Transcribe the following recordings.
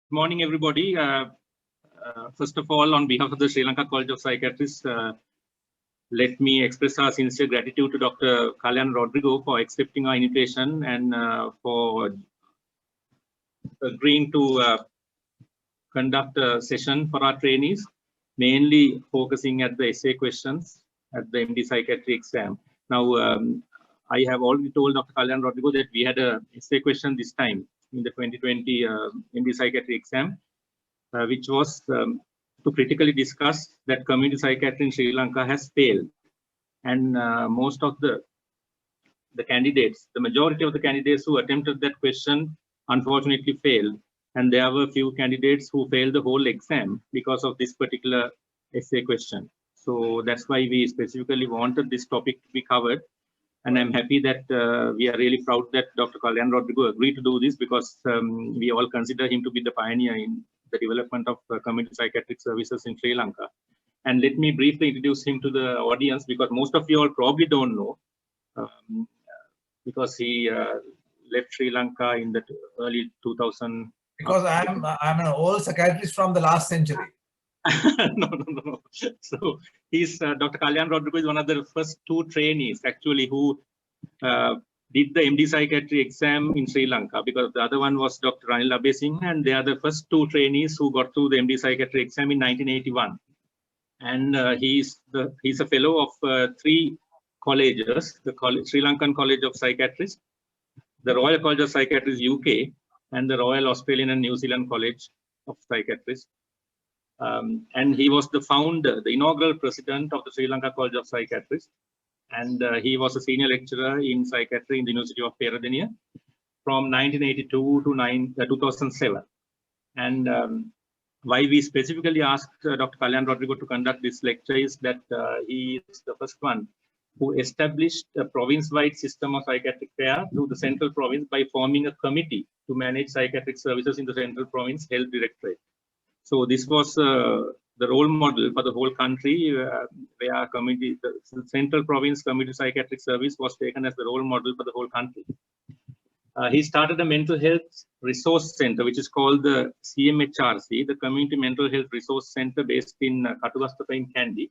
Good morning, everybody. First of all, on behalf of the Sri Lanka College of Psychiatrists, let me express our sincere gratitude to Dr. Kalyan Rodrigo for accepting our invitation and for agreeing to conduct a session for our trainees, mainly focusing at the essay questions at the MD Psychiatry exam. Now, I have already told Dr. Kalyan Rodrigo that we had an essay question this time in the 2020 MD Psychiatry exam, which was to critically discuss that community psychiatry in Sri Lanka has failed. And most of the candidates, the majority of the candidates who attempted that question unfortunately failed. And there were few candidates who failed the whole exam because of this particular essay question. So that's why we specifically wanted this topic to be covered. And I'm happy that we are really proud that Dr. Kalyan Rodrigo agreed to do this, because we all consider him to be the pioneer in the development of community psychiatric services in Sri Lanka. And let me briefly introduce him to the audience, because most of you all probably don't know, because he left Sri Lanka in the early 2000. Because I'm an old psychiatrist from the last century. No. So he's Dr. Kalyan Rodrigo is one of the first two trainees actually who did the MD Psychiatry exam in Sri Lanka, because the other one was Dr. Ranil Abesinghe, and they are the first two trainees who got through the MD Psychiatry exam in 1981. And he's a fellow of three colleges: the Sri Lankan College of Psychiatrists, the Royal College of Psychiatrists UK, and the Royal Australian and New Zealand College of Psychiatrists. And he was the founder, the inaugural president of the Sri Lanka College of Psychiatrists. And he was a senior lecturer in psychiatry in the University of Peradeniya from 1982 to 2007. And why we specifically asked Dr. Kalyan Rodrigo to conduct this lecture is that he is the first one who established a province-wide system of psychiatric care through the central province by forming a committee to manage psychiatric services in the central province health directorate. So this was the role model for the whole country, where the central province community psychiatric service was taken as the role model for the whole country. He started a mental health resource center, which is called the CMHRC, the Community Mental Health Resource Center, based in Katugastapa in Kandy.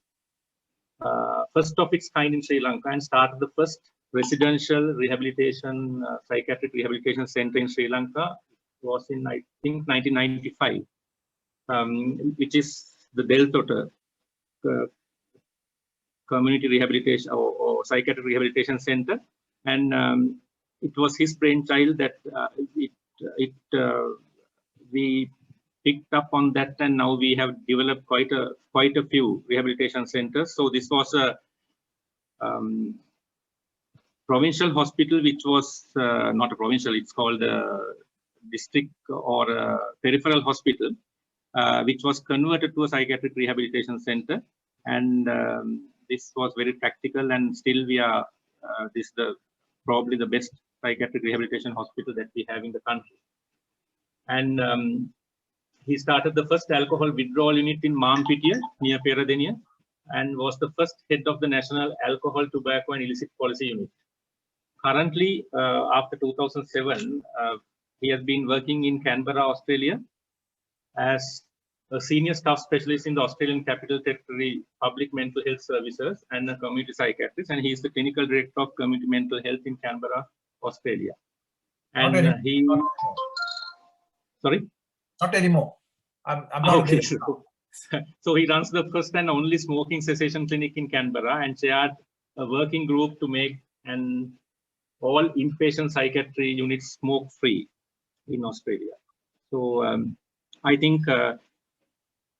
First of its kind in Sri Lanka, and started the first residential rehabilitation, psychiatric rehabilitation center in Sri Lanka. It was in, I think, 1995. Which is the Del Tota Community Rehabilitation or Psychiatric Rehabilitation Center, and it was his brainchild that we picked up on that, and now we have developed quite a few rehabilitation centers. So this was a provincial hospital, which was not a provincial; it's called a district or a peripheral hospital. Which was converted to a psychiatric rehabilitation center, and this was very practical. And still, we are this is probably the best psychiatric rehabilitation hospital that we have in the country. And he started the first alcohol withdrawal unit in Mampitiya near Peradeniya, and was the first head of the National Alcohol, Tobacco and Illicit Policy Unit. Currently, after 2007, he has been working in Canberra, Australia, as a senior staff specialist in the Australian Capital Territory Public Mental Health Services and a community psychiatrist, and he is the clinical director of community mental health in Canberra, Australia. And sorry? Not anymore. I'm not okay. So he runs the first and only smoking cessation clinic in Canberra, and chaired a working group to make all inpatient psychiatry units smoke-free in Australia. So I think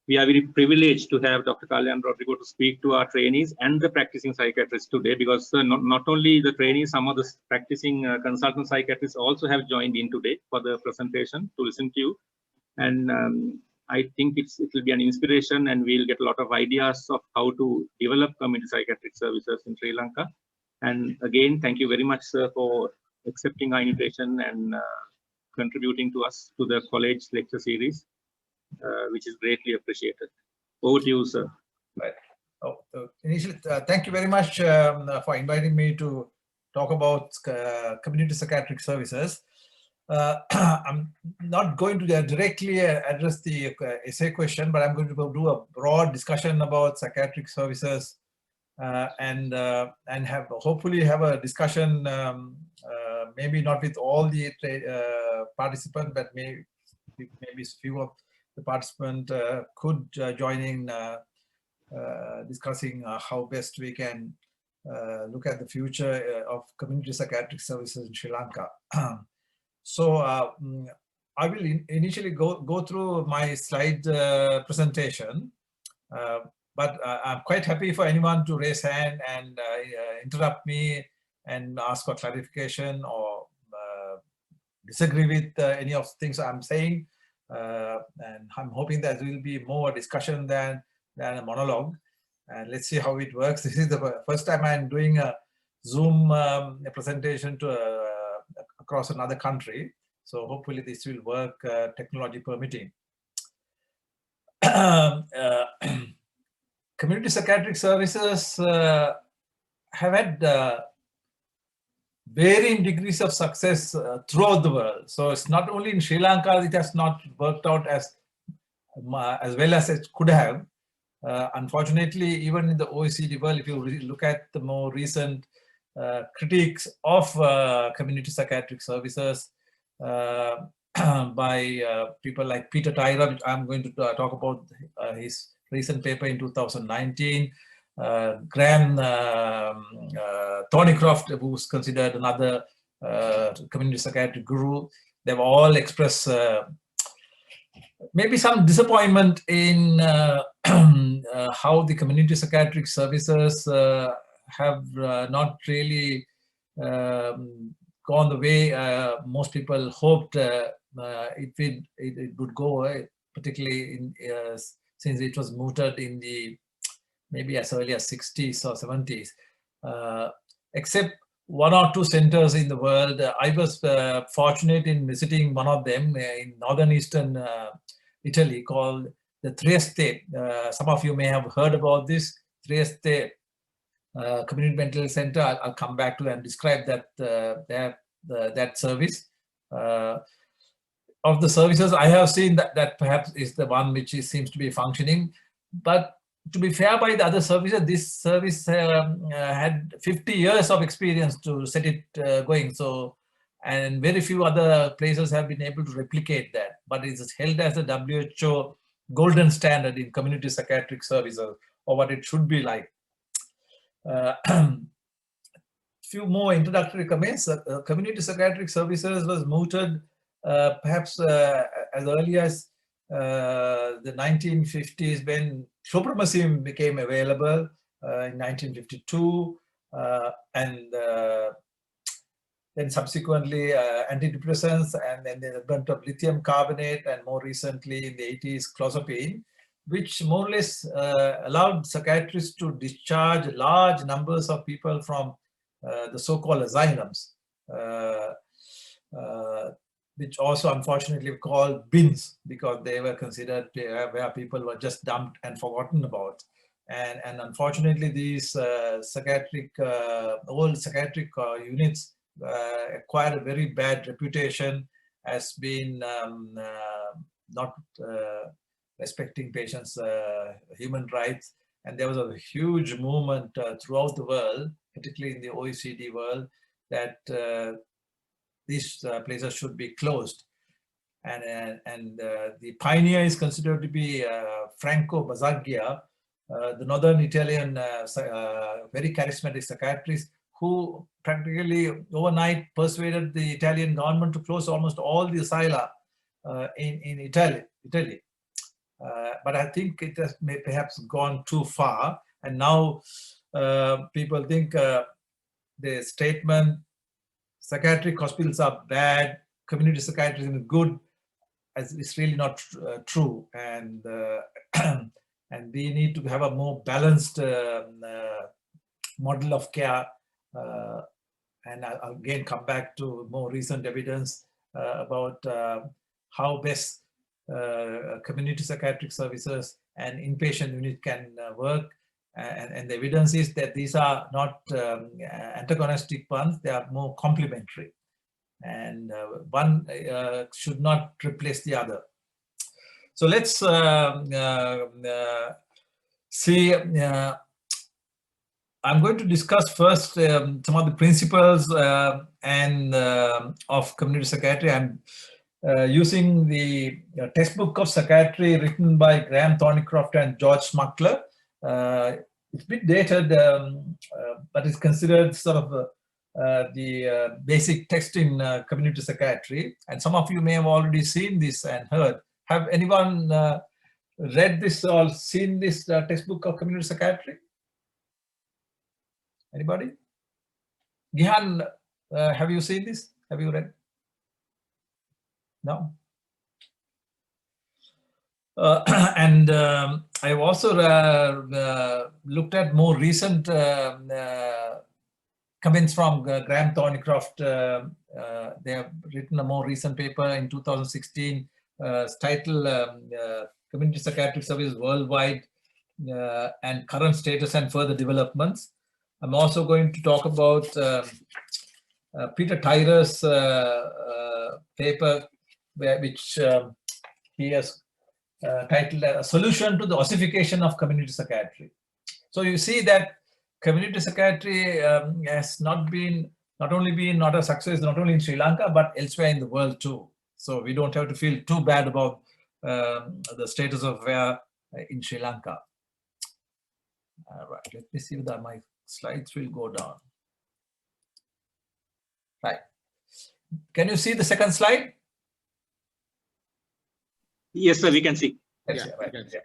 we are very privileged to have Dr. Kalyan Rodrigo to speak to our trainees and the practicing psychiatrists today, because not only the trainees, some of the practicing consultant psychiatrists also have joined in today for the presentation to listen to you. And I think it will be an inspiration, and we'll get a lot of ideas of how to develop community psychiatric services in Sri Lanka. And again, thank you very much, sir, for accepting our invitation and contributing to us to the college lecture series, which is greatly appreciated. Over to you, sir. Right. Initially, thank you very much for inviting me to talk about community psychiatric services. I'm not going to directly address the essay question, but I'm going to do a broad discussion about psychiatric services and have hopefully have a discussion, maybe not with all the participants, but maybe few of the participants could join in discussing how best we can look at the future of community psychiatric services in Sri Lanka. So I will initially go through my slide presentation, but I'm quite happy for anyone to raise hand and interrupt me and ask for clarification or disagree with any of the things I'm saying. And I'm hoping that there will be more discussion than a monologue. And let's see how it works. This is the first time I'm doing a Zoom presentation to across another country. So hopefully this will work, technology permitting. Community psychiatric services have had varying degrees of success throughout the world. So it's not only in Sri Lanka, it has not worked out as well as it could have. Unfortunately, even in the OECD world, if you look at the more recent critiques of community psychiatric services by people like Peter Tyrer, which I'm going to talk about his recent paper in 2019, Graham Thornycroft, who's considered another community psychiatric guru, they've all expressed maybe some disappointment in how the community psychiatric services have not really gone the way most people hoped it would go, particularly in, since it was mooted in the maybe as early as 60s or 70s. Except one or two centers in the world. I was fortunate in visiting one of them in northern eastern Italy called the Trieste. Some of you may have heard about this Trieste Community Mental Center. I'll come back to and describe that that service. Of the services I have seen, that perhaps is the one which seems to be functioning. But to be fair by the other services, this service had 50 years of experience to set it going. So, and very few other places have been able to replicate that. But it is held as a WHO golden standard in community psychiatric services, or what it should be like. Few more introductory comments. Community psychiatric services was mooted perhaps as early as the 1950s, when chlorpromazine became available in 1952, and then subsequently antidepressants, and then the advent of lithium carbonate, and more recently in the 80s clozapine, which more or less allowed psychiatrists to discharge large numbers of people from the so-called asylums, which also unfortunately were called bins, because they were considered where people were just dumped and forgotten about. And unfortunately, these psychiatric, old psychiatric units acquired a very bad reputation as being not respecting patients' human rights. And there was a huge movement throughout the world, particularly in the OECD world, that these places should be closed. And the pioneer is considered to be Franco Basaglia, the northern Italian very charismatic psychiatrist, who practically overnight persuaded the Italian government to close almost all the asylum in Italy. But I think it has perhaps gone too far. And now people think the statement, psychiatric hospitals are bad, community psychiatry is good, as it's really not true. And and we need to have a more balanced model of care. And I'll again come back to more recent evidence about how best community psychiatric services and inpatient unit can work. And the evidence is that these are not antagonistic ones, they are more complementary. and one should not replace the other. So let's see. I'm going to discuss first some of the principles and of community psychiatry. I'm using the textbook of psychiatry written by Graham Thornycroft and George Smuckler. It's a bit dated, but it's considered sort of the basic text in community psychiatry. And some of you may have already seen this and heard. Have anyone read this or seen this textbook of community psychiatry? Anybody? Gihan, have you seen this? Have you read? No? And I've also looked at more recent comments from Graham Thornycroft. They have written a more recent paper in 2016 titled Community Psychiatric Services Worldwide and Current Status and Further Developments. I'm also going to talk about Peter Tyrer's paper, which he has titled A Solution to the Ossification of Community Psychiatry. So you see that community psychiatry has not only been a success, not only in Sri Lanka, but elsewhere in the world too. So we don't have to feel too bad about the status of where in Sri Lanka. All right, let me see whether my slides will go down. Right. Can you see the second slide? Yes, sir, we can see. Yes, right. Yeah.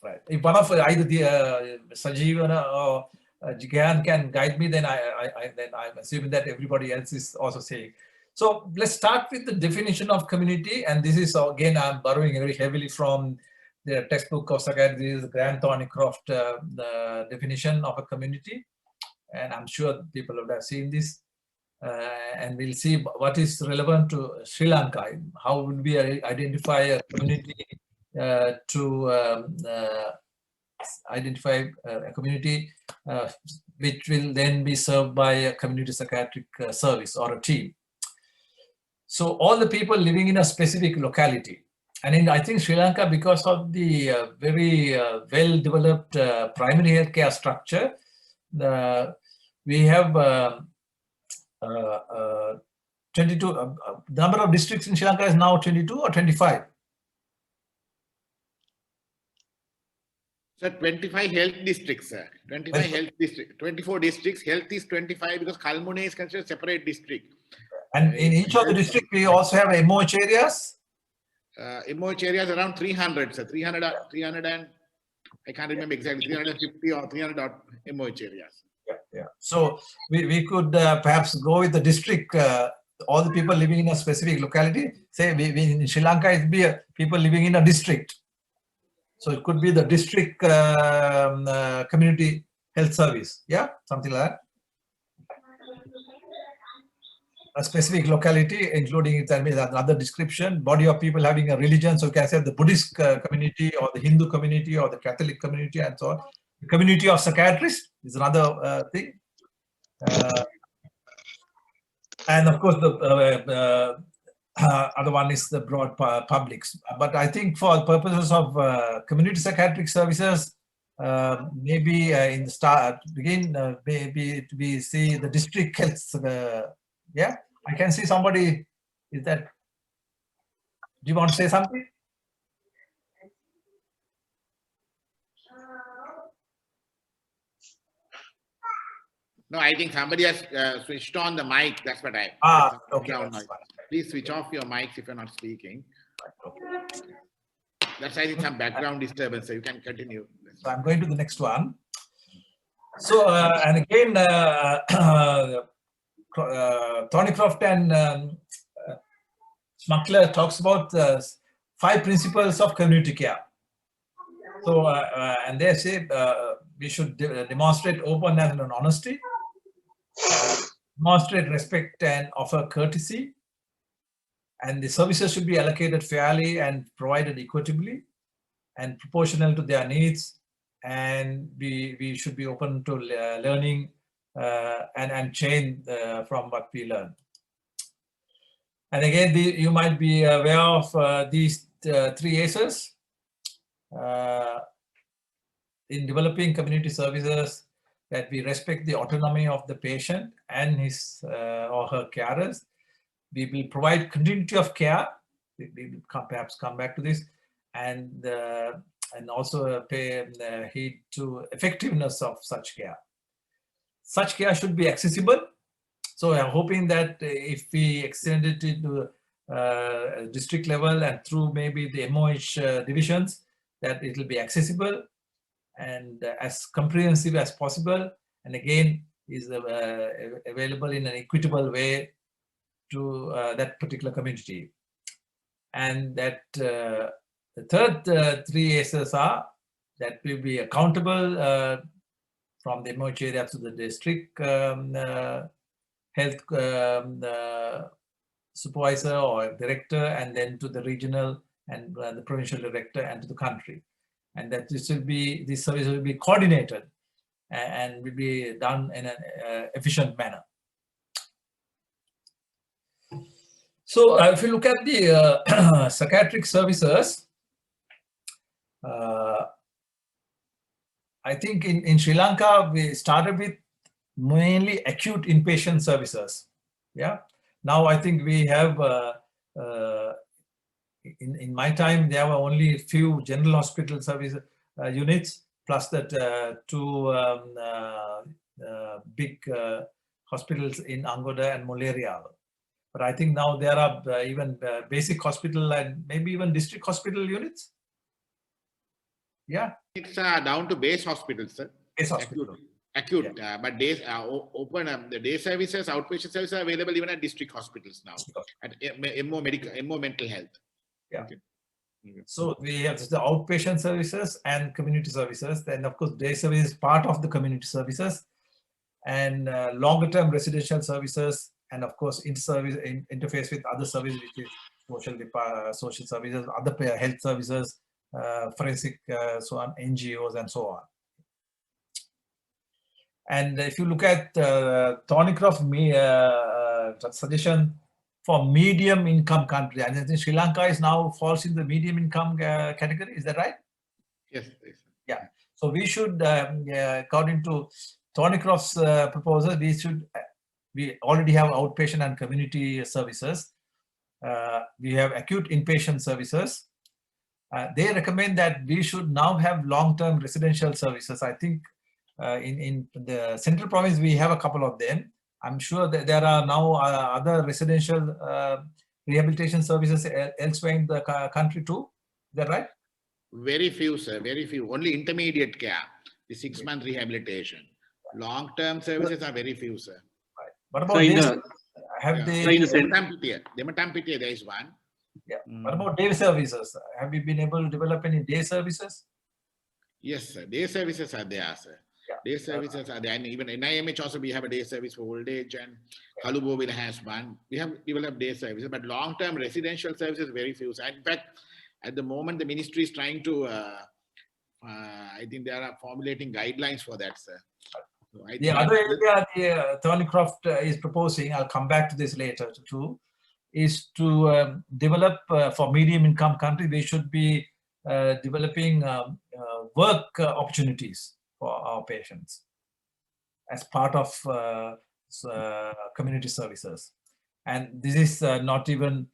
Right. If one of either the Sanjeevana or Jigan can guide me, then I'm assuming that everybody else is also saying. So let's start with the definition of community, and this is again I'm borrowing very heavily from the textbook of psychiatry. This is Graham Thornycroft the definition of a community, and I'm sure people would have seen this. And we'll see what is relevant to Sri Lanka. How would we identify a community identify a community which will then be served by a community psychiatric service or a team. So all the people living in a specific locality. And I think Sri Lanka, because of the very well-developed primary healthcare structure, we have 22, the number of districts in Sri Lanka is now 22 or 25? So 25 health districts, sir. 25 health districts, 24 districts. Health is 25 because Kalmune is considered a separate district. And in each of the districts, we also have MOH areas? MOH areas around 300, sir. 300 and I can't remember exactly, 350 or 300 MOH areas. Yeah. So we could perhaps go with the district, all the people living in a specific locality. Say in Sri Lanka, it would be people living in a district. So it could be the district community health service. Yeah, something like that. A specific locality, including another description, body of people having a religion. So you can say the Buddhist community or the Hindu community or the Catholic community and so on. The community of psychiatrists is another thing. And of course, the other one is the broad publics. But I think for purposes of community psychiatric services, maybe in the start, maybe we see the district health. Yeah, I can see somebody. Is that? Do you want to say something? No, I think somebody has switched on the mic. That's what I. Okay. Please switch off your mics if you're not speaking. That's, I think, some background disturbance. So you can continue. So I'm going to the next one. So, and again, Thornycroft and Smuckler talks about 5 principles of community care. So, and they say we should demonstrate openness and honesty, demonstrate respect and offer courtesy, and the services should be allocated fairly and provided equitably and proportional to their needs, and we should be open to learning and change from what we learn. And again, you might be aware of these 3 ACEs. In developing community services, that we respect the autonomy of the patient and his or her carers. We will provide continuity of care. We will perhaps come back to this, and also pay heed to effectiveness of such care. Such care should be accessible. So I'm hoping that if we extend it to district level and through maybe the MOH divisions, that it will be accessible and as comprehensive as possible, and again is available in an equitable way to that particular community. And that the third 3 ACEs are that will be accountable from the MOH area to the district health supervisor or director, and then to the regional and the provincial director and to the country. And that this service will be coordinated and will be done in an efficient manner. So if you look at the psychiatric services, I think in Sri Lanka, we started with mainly acute inpatient services. Yeah. Now I think we have, in my time, there were only a few general hospital service units, plus that 2 big hospitals in Angoda and Mulerial. But I think now there are even basic hospital and maybe even district hospital units. Yeah. It's down to base hospitals, sir. Base hospital. Acute, yeah. But days open the day services, outpatient services are available even at district hospitals now. At MO mental health. Yeah. Okay. So we have the outpatient services and community services. Then of course day service is part of the community services, and longer term residential services, and of course interface with other services, which is social services, other health services, forensic, so on, NGOs and so on. And if you look at Thornycroft suggestion for medium income country, and I think Sri Lanka is now falls in the medium income category. Is that right? Yes. Yeah. So we should, according to Thornycroft's proposal, we already have outpatient and community services. We have acute inpatient services. They recommend that we should now have long-term residential services. I think in the central province, we have a couple of them. I'm sure that there are now other residential rehabilitation services elsewhere in the country too. Is that right? Very few, sir. Very few. Only intermediate care, the 6-month rehabilitation. Long-term services are very few, sir. Right. What about this? Have they? Dematampitia, there is one. Yeah. What about day services? Have you been able to develop any day services? Yes, sir. Day services are there, sir. Yeah. Day services are there, and even in IMH also we have a day service for old age, and Kaluboville has one. We have developed day services, but long-term residential services very few. So in fact, at the moment, the ministry is trying to. I think they are formulating guidelines for that, sir. So the other area Thornycroft is proposing, I'll come back to this later too, is to develop for medium-income countries. We should be developing work opportunities for our patients as part of community services. And this is not even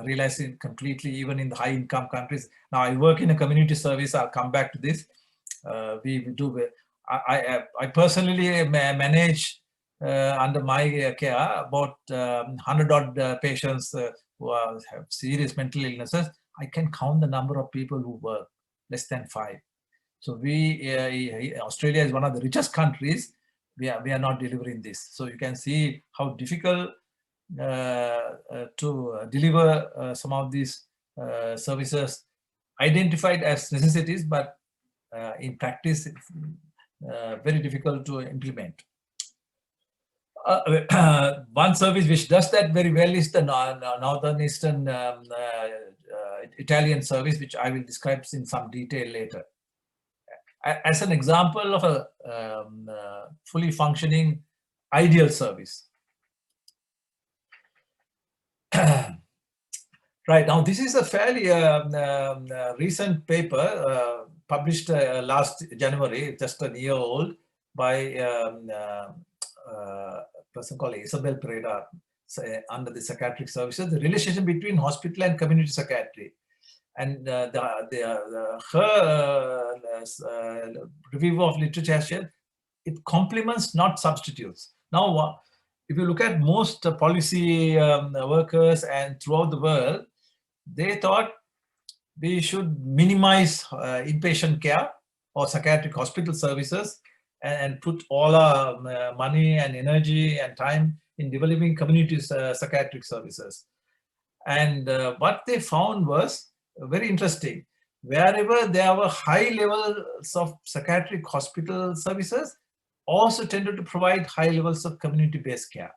realizing completely even in the high income countries. Now I work in a community service, I'll come back to this. I personally manage under my care about 100 odd patients who have serious mental illnesses. I can count the number of people who work, less than 5. So Australia is one of the richest countries. We are not delivering this. So you can see how difficult to deliver some of these services identified as necessities, but in practice, it's very difficult to implement. One service which does that very well is the Northern Eastern Italian service, which I will describe in some detail later. As an example of a fully functioning ideal service. Right. Now, this is a fairly recent paper published last January, just a year old, by a person called Isabel Pereira under the psychiatric services, the relationship between hospital and community psychiatry. And her review of literature said it complements, not substitutes. Now, if you look at most policy workers and throughout the world, they thought we should minimize inpatient care or psychiatric hospital services and put all our money and energy and time in developing community psychiatric services. And what they found was very interesting. Wherever there were high levels of psychiatric hospital services, also tended to provide high levels of community-based care.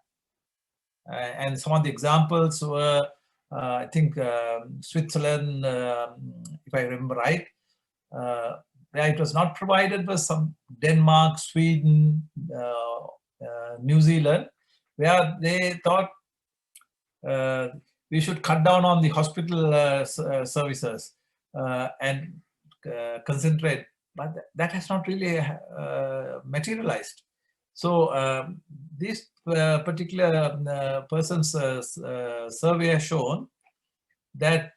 And some of the examples were, I think, Switzerland, if I remember right, where it was not provided was some Denmark, Sweden, New Zealand, where they thought we should cut down on the hospital services and concentrate, but that has not really materialized. So this particular person's survey has shown that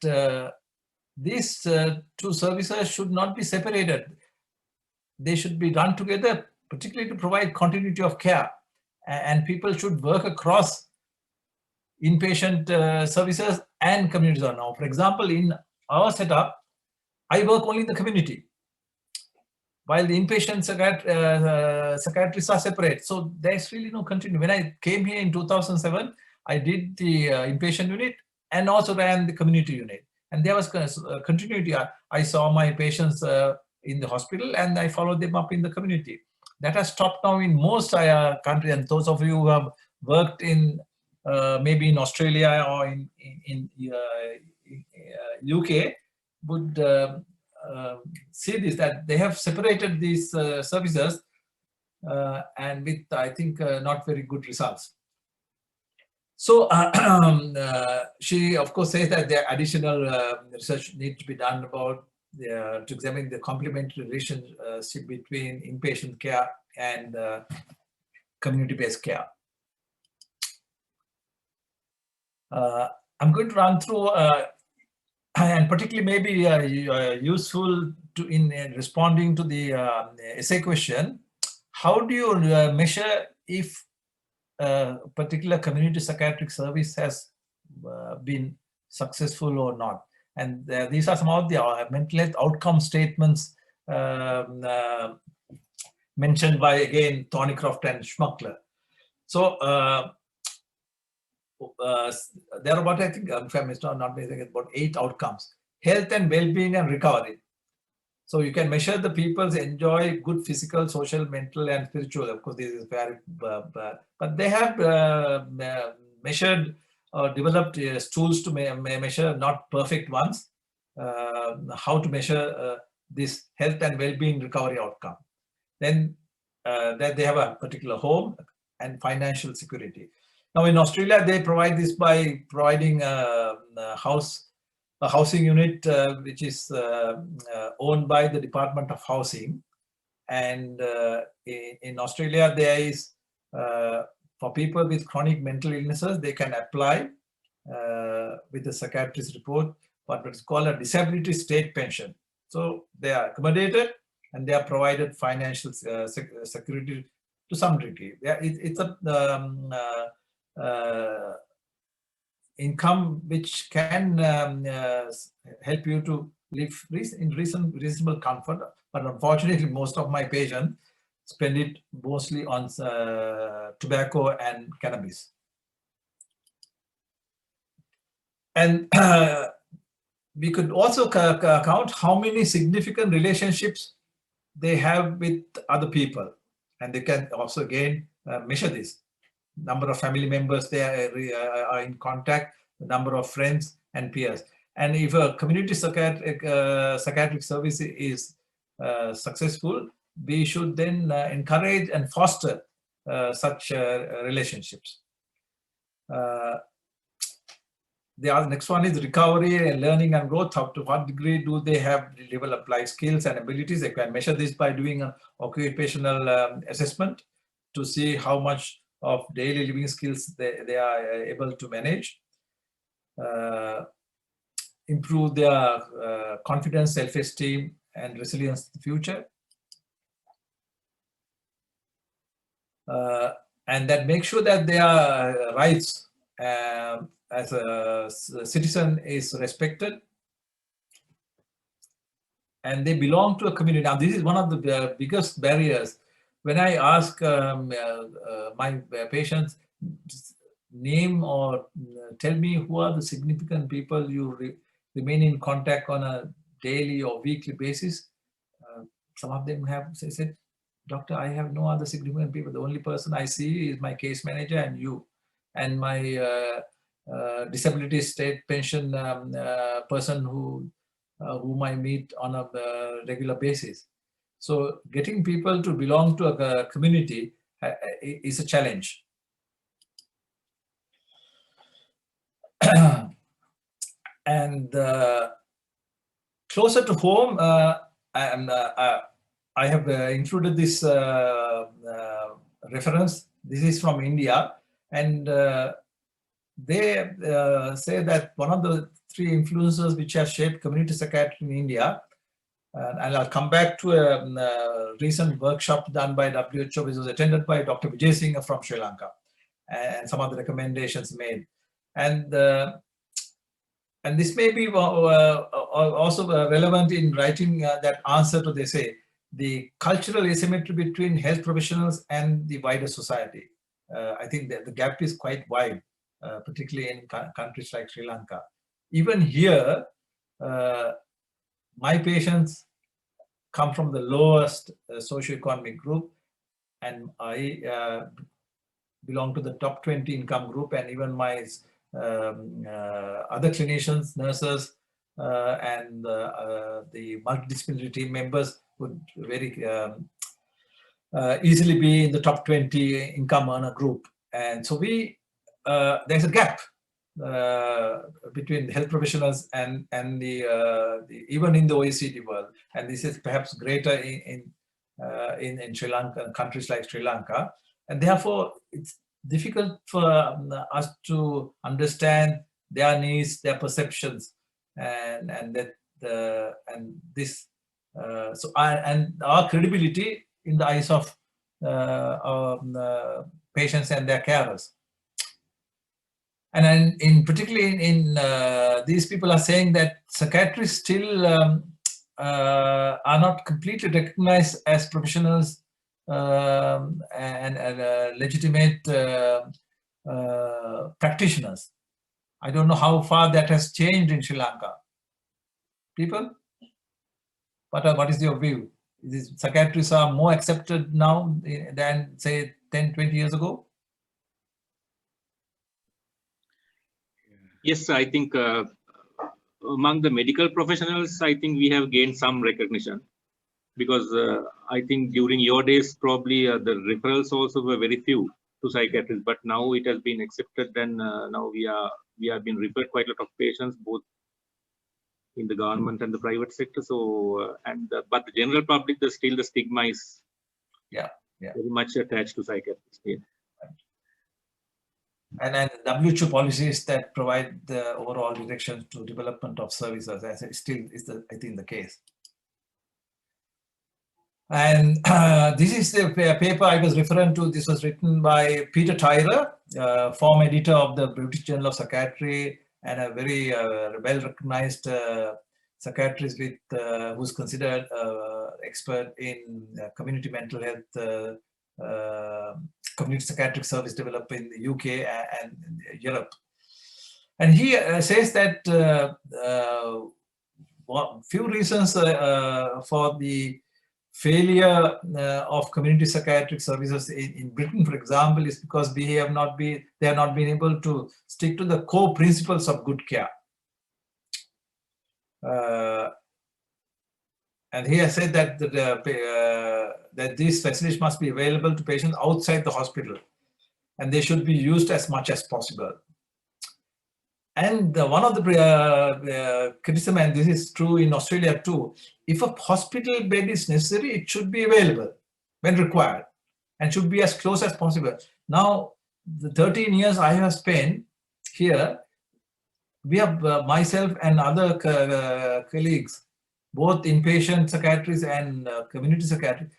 these two services should not be separated. They should be done together, particularly to provide continuity of care. And people should work across inpatient services and communities. Now, for example, in our setup, I work only in the community, while the inpatient psychiatrists are separate. So there's really no continuity. When I came here in 2007, I did the inpatient unit and also ran the community unit. And there was continuity. I saw my patients in the hospital and I followed them up in the community. That has stopped now in most countries. And those of you who have worked in maybe in Australia or in UK would see this, that they have separated these services and with, I think, not very good results. So she, of course, says that there additional research needs to be done about to examine the complementary relationship between inpatient care and community-based care. I'm going to run through, and particularly maybe useful to in responding to the essay question. How do you measure if a particular community psychiatric service has been successful or not? And these are some of the mental health outcome statements mentioned by, again, Thornycroft and Schmuckler. So there are about, I think, if I'm not mistaken, about 8 outcomes: health and well-being and recovery. So you can measure the people's enjoy good physical, social, mental, and spiritual. Of course, this is very, but they have measured or developed tools to measure, not perfect ones, how to measure this health and well-being recovery outcome. Then that they have a particular home and financial security. Now in Australia, they provide this by providing a housing unit which is owned by the Department of Housing. And in Australia, there is, for people with chronic mental illnesses, they can apply with a psychiatrist report, what is called a disability state pension. So they are accommodated and they are provided financial security to some degree. It's a income which can help you to live in reasonable comfort. But unfortunately, most of my patients spend it mostly on tobacco and cannabis. And we could also count how many significant relationships they have with other people. And they can also, again, measure this. Number of family members they are in contact, the number of friends and peers. And if a community psychiatric service is successful, we should then encourage and foster such relationships. the next one is recovery and learning and growth. Up to what degree do they have developed life skills and abilities? They can measure this by doing an occupational assessment to see how much of daily living skills they are able to manage. Improve their confidence, self-esteem, and resilience in the future. And that make sure that their rights as a citizen is respected, and they belong to a community. Now, this is one of the biggest barriers. When I ask my patients, name or tell me who are the significant people you remain in contact on a daily or weekly basis, some of them have said, "Doctor, I have no other significant people. The only person I see is my case manager and you, and my disability state pension person whom I meet on a regular basis." So getting people to belong to a community is a challenge. And closer to home, I have included this reference. This is from India, and they say that one of the 3 influences which have shaped community psychiatry in India, and I'll come back to a recent workshop done by WHO, which was attended by Dr. Vijay Singh from Sri Lanka, and some of the recommendations made. And this may be also relevant in writing that answer to, they say, the cultural asymmetry between health professionals and the wider society. I think that the gap is quite wide, particularly in countries like Sri Lanka. Even here, my patients come from the lowest socioeconomic group, and I belong to the top 20 income group, and even my other clinicians, nurses, and the multidisciplinary team members would very easily be in the top 20 income earner group. And so there's a gap between health professionals and the even in the OECD world, and this is perhaps greater in Sri Lanka, countries like Sri Lanka, and therefore it's difficult for us to understand their needs, their perceptions, and our credibility in the eyes of our patients and their carers. And then particularly in these people are saying that psychiatrists still are not completely recognized as professionals and legitimate practitioners. I don't know how far that has changed in Sri Lanka. People, what is your view? Is psychiatrists are more accepted now than, say, 10, 20 years ago? Yes, I think among the medical professionals, I think we have gained some recognition, because I think during your days, probably the referrals also were very few to psychiatrists, but now it has been accepted, and now we have been referred quite a lot of patients, both in the government and the private sector. So, but the general public, still the stigma is very much attached to psychiatrists. Yeah. And WHO policies that provide the overall direction to development of services, as it still is, I think, the case. And this is the paper I was referring to. This was written by Peter Tyrer, former editor of the British Journal of Psychiatry, and a very well-recognized psychiatrist who's considered expert in community mental health, community psychiatric service developed in the UK and Europe. And he says that few reasons for the failure of community psychiatric services in Britain, for example, is because they have not been able to stick to the core principles of good care. And he has said that that these facilities must be available to patients outside the hospital, and they should be used as much as possible. And one of the criticism, and this is true in Australia too, if a hospital bed is necessary, it should be available when required and should be as close as possible. Now, the 13 years I have spent here, we have myself and other colleagues, both inpatient psychiatrists and community psychiatrists,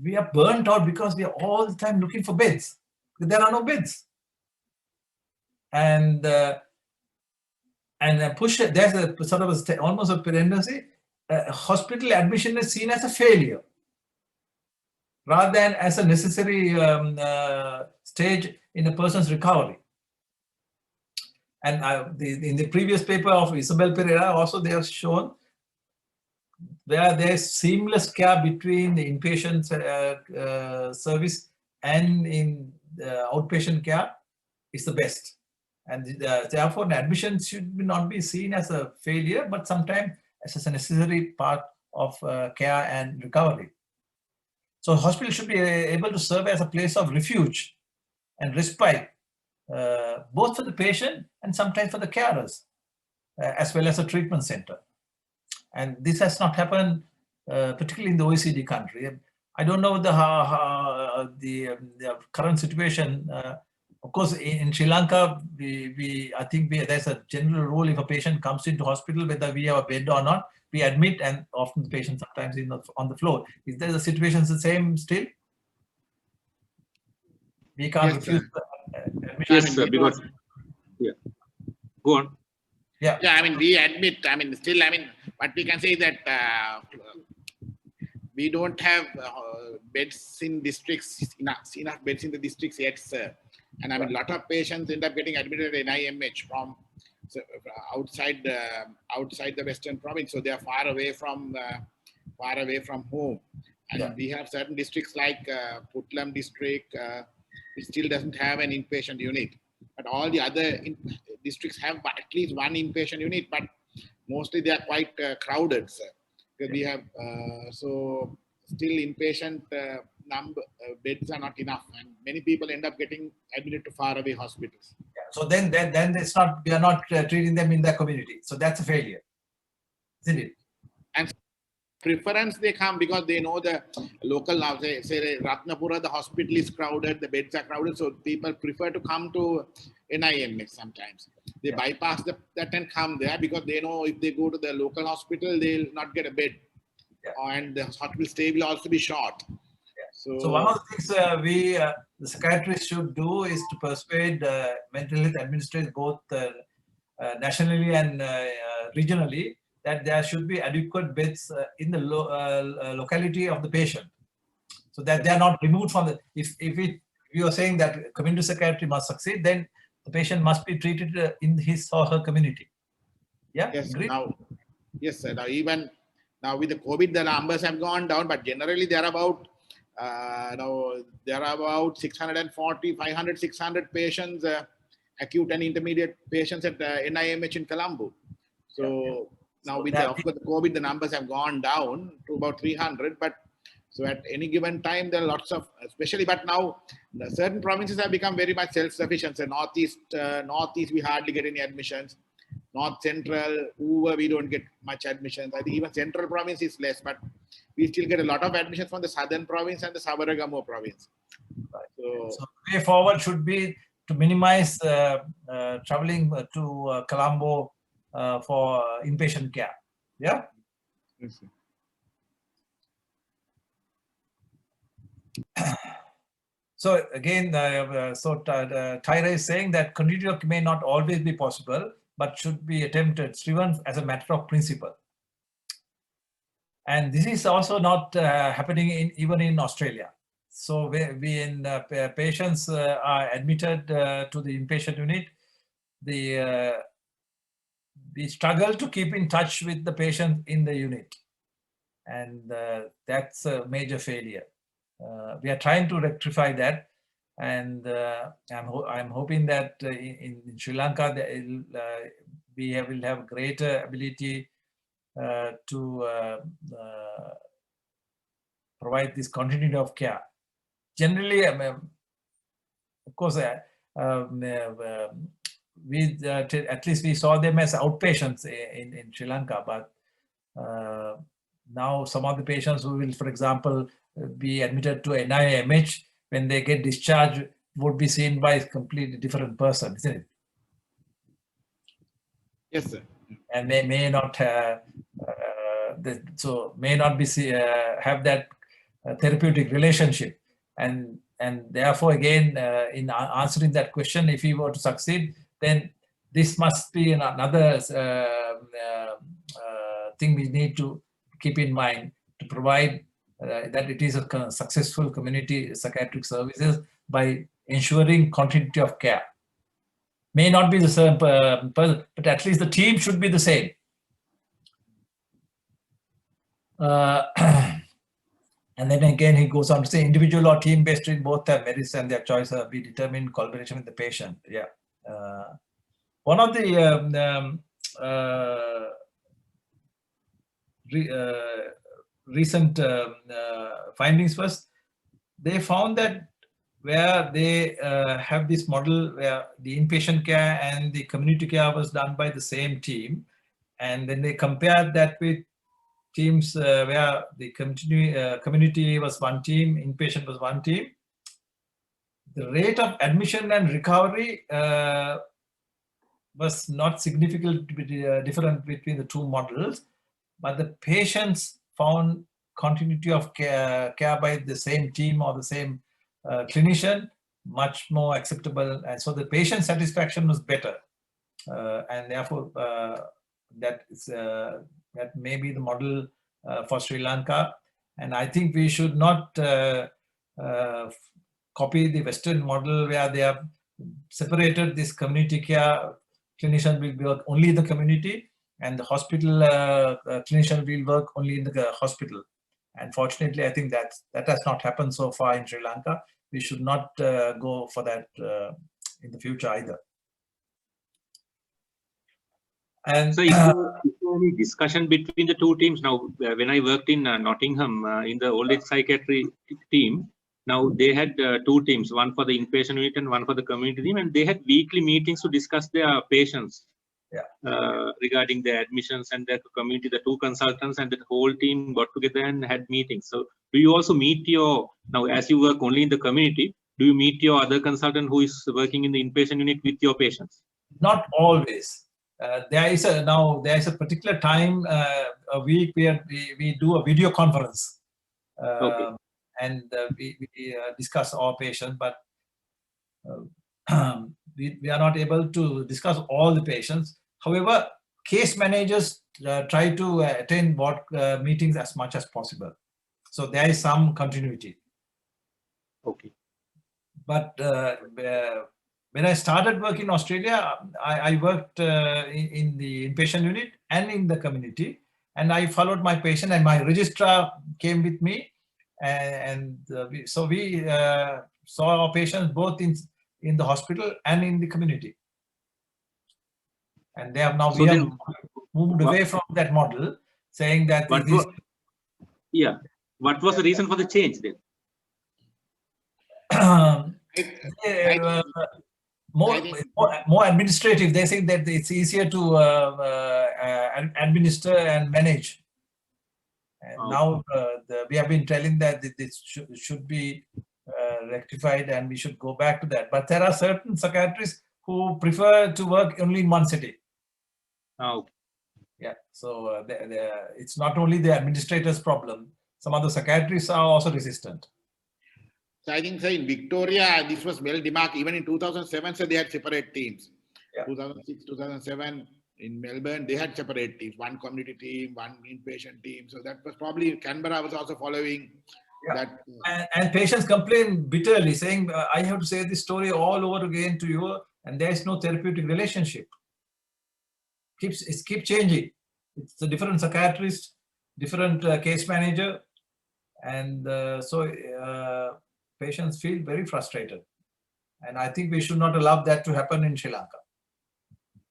we are burnt out because we are all the time looking for beds. There are no beds. And push, there's a sort of almost a tendency, hospital admission is seen as a failure rather than as a necessary stage in a person's recovery. And in the previous paper of Isabel Pereira, also they have shown where there's seamless care between the inpatient service and in outpatient care is the best. And therefore, the admission should not be seen as a failure, but sometimes as a necessary part of care and recovery. So hospital should be able to serve as a place of refuge and respite, both for the patient and sometimes for the carers, as well as a treatment center. And this has not happened, particularly in the OECD country. I don't know the current situation. Of course, in Sri Lanka, I think there's a general rule: if a patient comes into hospital, whether we have a bed or not, we admit, and often the patient sometimes is on the floor. Is there the situation the same still? We can't refuse admission. Yes, sir, because go on. Yeah, I mean, we admit, I mean, still, I mean, what we can say is that we don't have beds in districts, enough beds in the districts yet, sir. And I mean, a lot of patients end up getting admitted at NIMH from outside the Western province, so they are far away from home. And we have certain districts like Putlam district, which still doesn't have an inpatient unit. But all the other districts have at least one inpatient unit, but mostly they are quite crowded, sir. Because we have so still inpatient beds are not enough, and many people end up getting admitted to faraway hospitals. Yeah. So then it's not, we are not treating them in the community. So that's a failure, isn't it? And preference they come because they know the local, now say Ratnapura, the hospital is crowded, the beds are crowded, so people prefer to come to NIMH sometimes. They bypass that and come there because they know if they go to the local hospital, they'll not get a bed. And the hospital stay will also be short. So one of the things the psychiatrists should do is to persuade mental health administrators both nationally and regionally that there should be adequate beds in the locality of the patient, so that they are not removed from the. If you are saying that community psychiatry must succeed, then the patient must be treated in his or her community. Yeah. Yes. Agreed? Yes, sir. Now even now with the COVID, the numbers have gone down, but generally they are about. Now there are about 640, 500, 600 patients, acute and intermediate patients at NIMH in Colombo. So now with of course, the COVID, the numbers have gone down to about 300. But so at any given time, there are lots of, especially, but now certain provinces have become very much self-sufficient. So Northeast, we hardly get any admissions. North Central, Uva, we don't get much admissions. I think even Central province is less, but we still get a lot of admissions from the Southern province and the Sabaragamuwa province. So the way forward should be to minimize traveling to Colombo for inpatient care. Yeah. Yes, sir. So again, Tyra is saying that continuity of care may not always be possible, but should be attempted, driven as a matter of principle. And this is also not happening even in Australia. So when patients are admitted to the inpatient unit, we struggle to keep in touch with the patient in the unit. And that's a major failure. We are trying to rectify that. And I'm hoping that in Sri Lanka, we will have greater ability to provide this continuity of care. Generally, of course, at least we saw them as outpatients in Sri Lanka, but now some of the patients who will, for example, be admitted to NIMH, when they get discharged, would be seen by a completely different person, isn't it? Yes, sir. And they may not have, may not be have that therapeutic relationship, and therefore again, in answering that question, if we were to succeed, then this must be another thing we need to keep in mind, to provide that it is a successful community psychiatric services by ensuring continuity of care. May not be the same person, but at least the team should be the same. And then again, he goes on to say, individual or team-based treatment both have merits and their choice be determined in collaboration with the patient. Yeah. One of the recent findings was, they found that where they have this model where the inpatient care and the community care was done by the same team, and then they compared that with teams where the community was one team, inpatient was one team, the rate of admission and recovery was not significantly different between the two models, but the patients found continuity of care by the same team or the same clinician much more acceptable, and so the patient satisfaction was better, and therefore that may be the model for Sri Lanka. And I think we should not copy the Western model where they have separated this community care. Clinician will work only in the community, and the hospital clinician will work only in the hospital. And fortunately, I think that has not happened so far in Sri Lanka. We should not go for that in the future either. And so, is there any discussion between the two teams now? When I worked in Nottingham in the old age psychiatry team, now they had two teams, one for the inpatient unit and one for the community team, and they had weekly meetings to discuss their patients. Regarding their admissions and their community. The two consultants and the whole team got together and had meetings. So do you also meet your, now as you work only in the community, do you meet your other consultant who is working in the inpatient unit with your patients? Not always. There is a particular time a week where we do a video conference, and we discuss our patients, but we are not able to discuss all the patients. However, case managers try to attend board meetings as much as possible. So there is some continuity. Okay. But when I started working in Australia, I worked in the inpatient unit and in the community, and I followed my patient, and my registrar came with me, and we saw our patients both in the hospital and in the community. And they have now, we have moved away from that model, saying that what was the reason for the change then? More administrative. They think that it's easier to administer and manage. And now we have been telling that this should be rectified, and we should go back to that. But there are certain psychiatrists who prefer to work only in one city. Okay. Yeah, so it's not only the administrator's problem. Some other psychiatrists are also resistant. So I think, sir, in Victoria, this was well demarcated. Even in 2007, so they had separate teams. 2006, 2007, in Melbourne, they had separate teams. One community team, one inpatient team. So that was probably, Canberra was also following that. And patients complain bitterly, saying, I have to say this story all over again to you, and there is no therapeutic relationship. It keeps changing. It's a different psychiatrist, different case manager, and patients feel very frustrated. And I think we should not allow that to happen in Sri Lanka.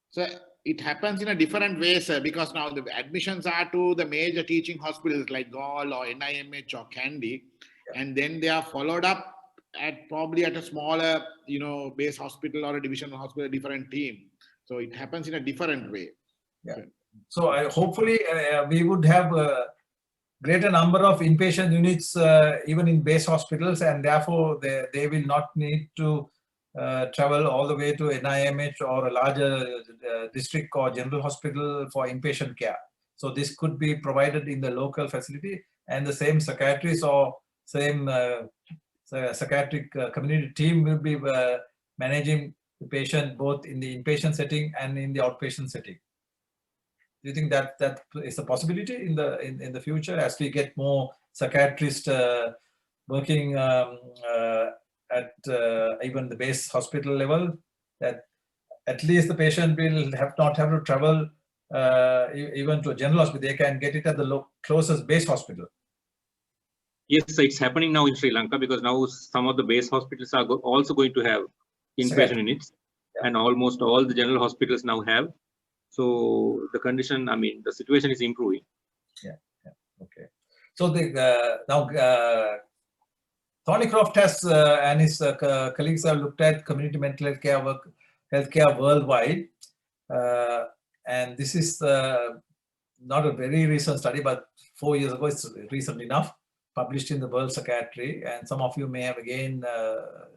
So it happens in a different way, sir, because now the admissions are to the major teaching hospitals like Galle or NIMH or Kandy, and then they are followed up at probably at a smaller, base hospital or a divisional hospital, a different team. So it happens in a different way. So hopefully we would have a greater number of inpatient units even in base hospitals, and therefore they will not need to travel all the way to NIMH or a larger district or general hospital for inpatient care. So this could be provided in the local facility, and the same psychiatrist or same psychiatric community team will be managing the patient both in the inpatient setting and in the outpatient setting. Do you think that is a possibility in the future as we get more psychiatrists working at even the base hospital level, that at least the patient will not have to travel even to a general hospital? They can get it at the closest base hospital. Yes, it's happening now in Sri Lanka, because now some of the base hospitals are also going to have inpatient units, and almost all the general hospitals now have. So the condition, I mean, the situation is improving. Yeah. Okay. So now Thornycroft has and his colleagues have looked at community mental health care worldwide, and this is not a very recent study, but 4 years ago. It's recent enough, published in the World Psychiatry, and some of you may have again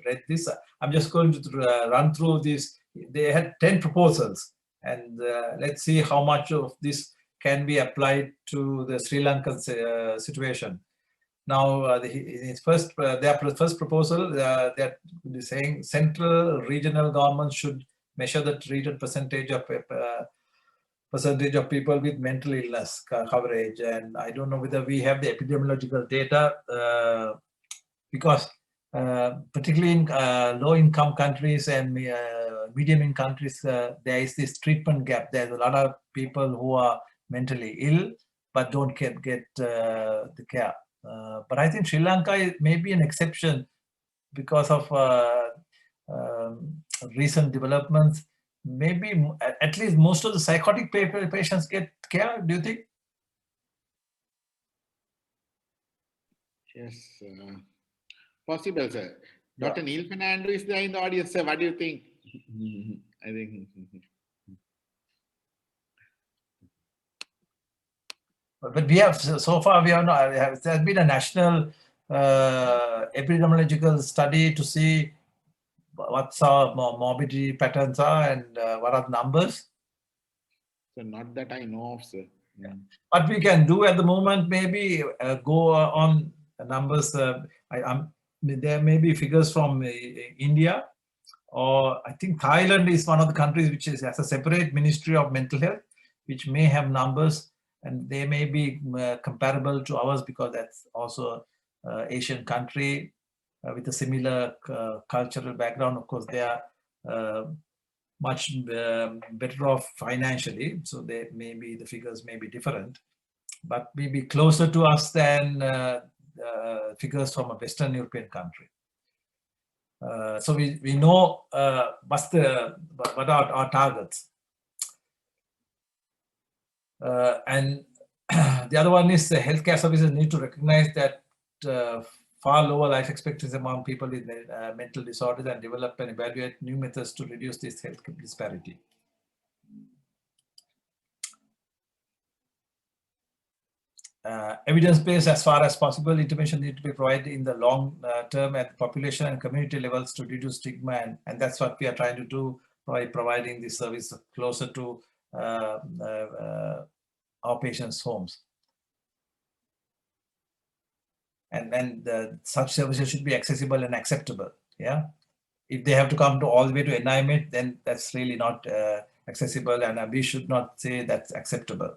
read this. I'm just going to run through this. They had 10 proposals, and let's see how much of this can be applied to the Sri Lankan situation. Now, their first proposal, they're saying central regional governments should measure the treated percentage of people with mental illness coverage. And I don't know whether we have the epidemiological data, because particularly in low-income countries and medium-income countries, there is this treatment gap. There's a lot of people who are mentally ill but don't get the care. But I think Sri Lanka may be an exception because of recent developments. Maybe at least most of the psychotic patients get care. Do you think? Yes, possible, sir. Dr. Neil Fernando is there in the audience, sir. What do you think? I think. But we have, so far we have not, there's been a national epidemiological study to see what's our morbidity patterns are and what are the numbers. So not that I know of, sir. Yeah. What we can do at the moment, maybe go on numbers. There may be figures from India, or I think Thailand is one of the countries which has a separate Ministry of Mental Health, which may have numbers, and they may be comparable to ours because that's also an Asian country with a similar cultural background. Of course, they are much better off financially, so the figures may be different, but maybe closer to us than figures from a Western European country. So we know what are our targets. And the other one is the healthcare services need to recognize that far lower life expectancy among people with mental disorders and develop and evaluate new methods to reduce this health disparity. Evidence-based as far as possible, intervention need to be provided in the long term at population and community levels to reduce stigma, and that's what we are trying to do by providing this service closer to our patients' homes. And such services should be accessible and acceptable. Yeah, if they have to come to all the way to NIMH, then that's really not accessible, and we should not say that's acceptable.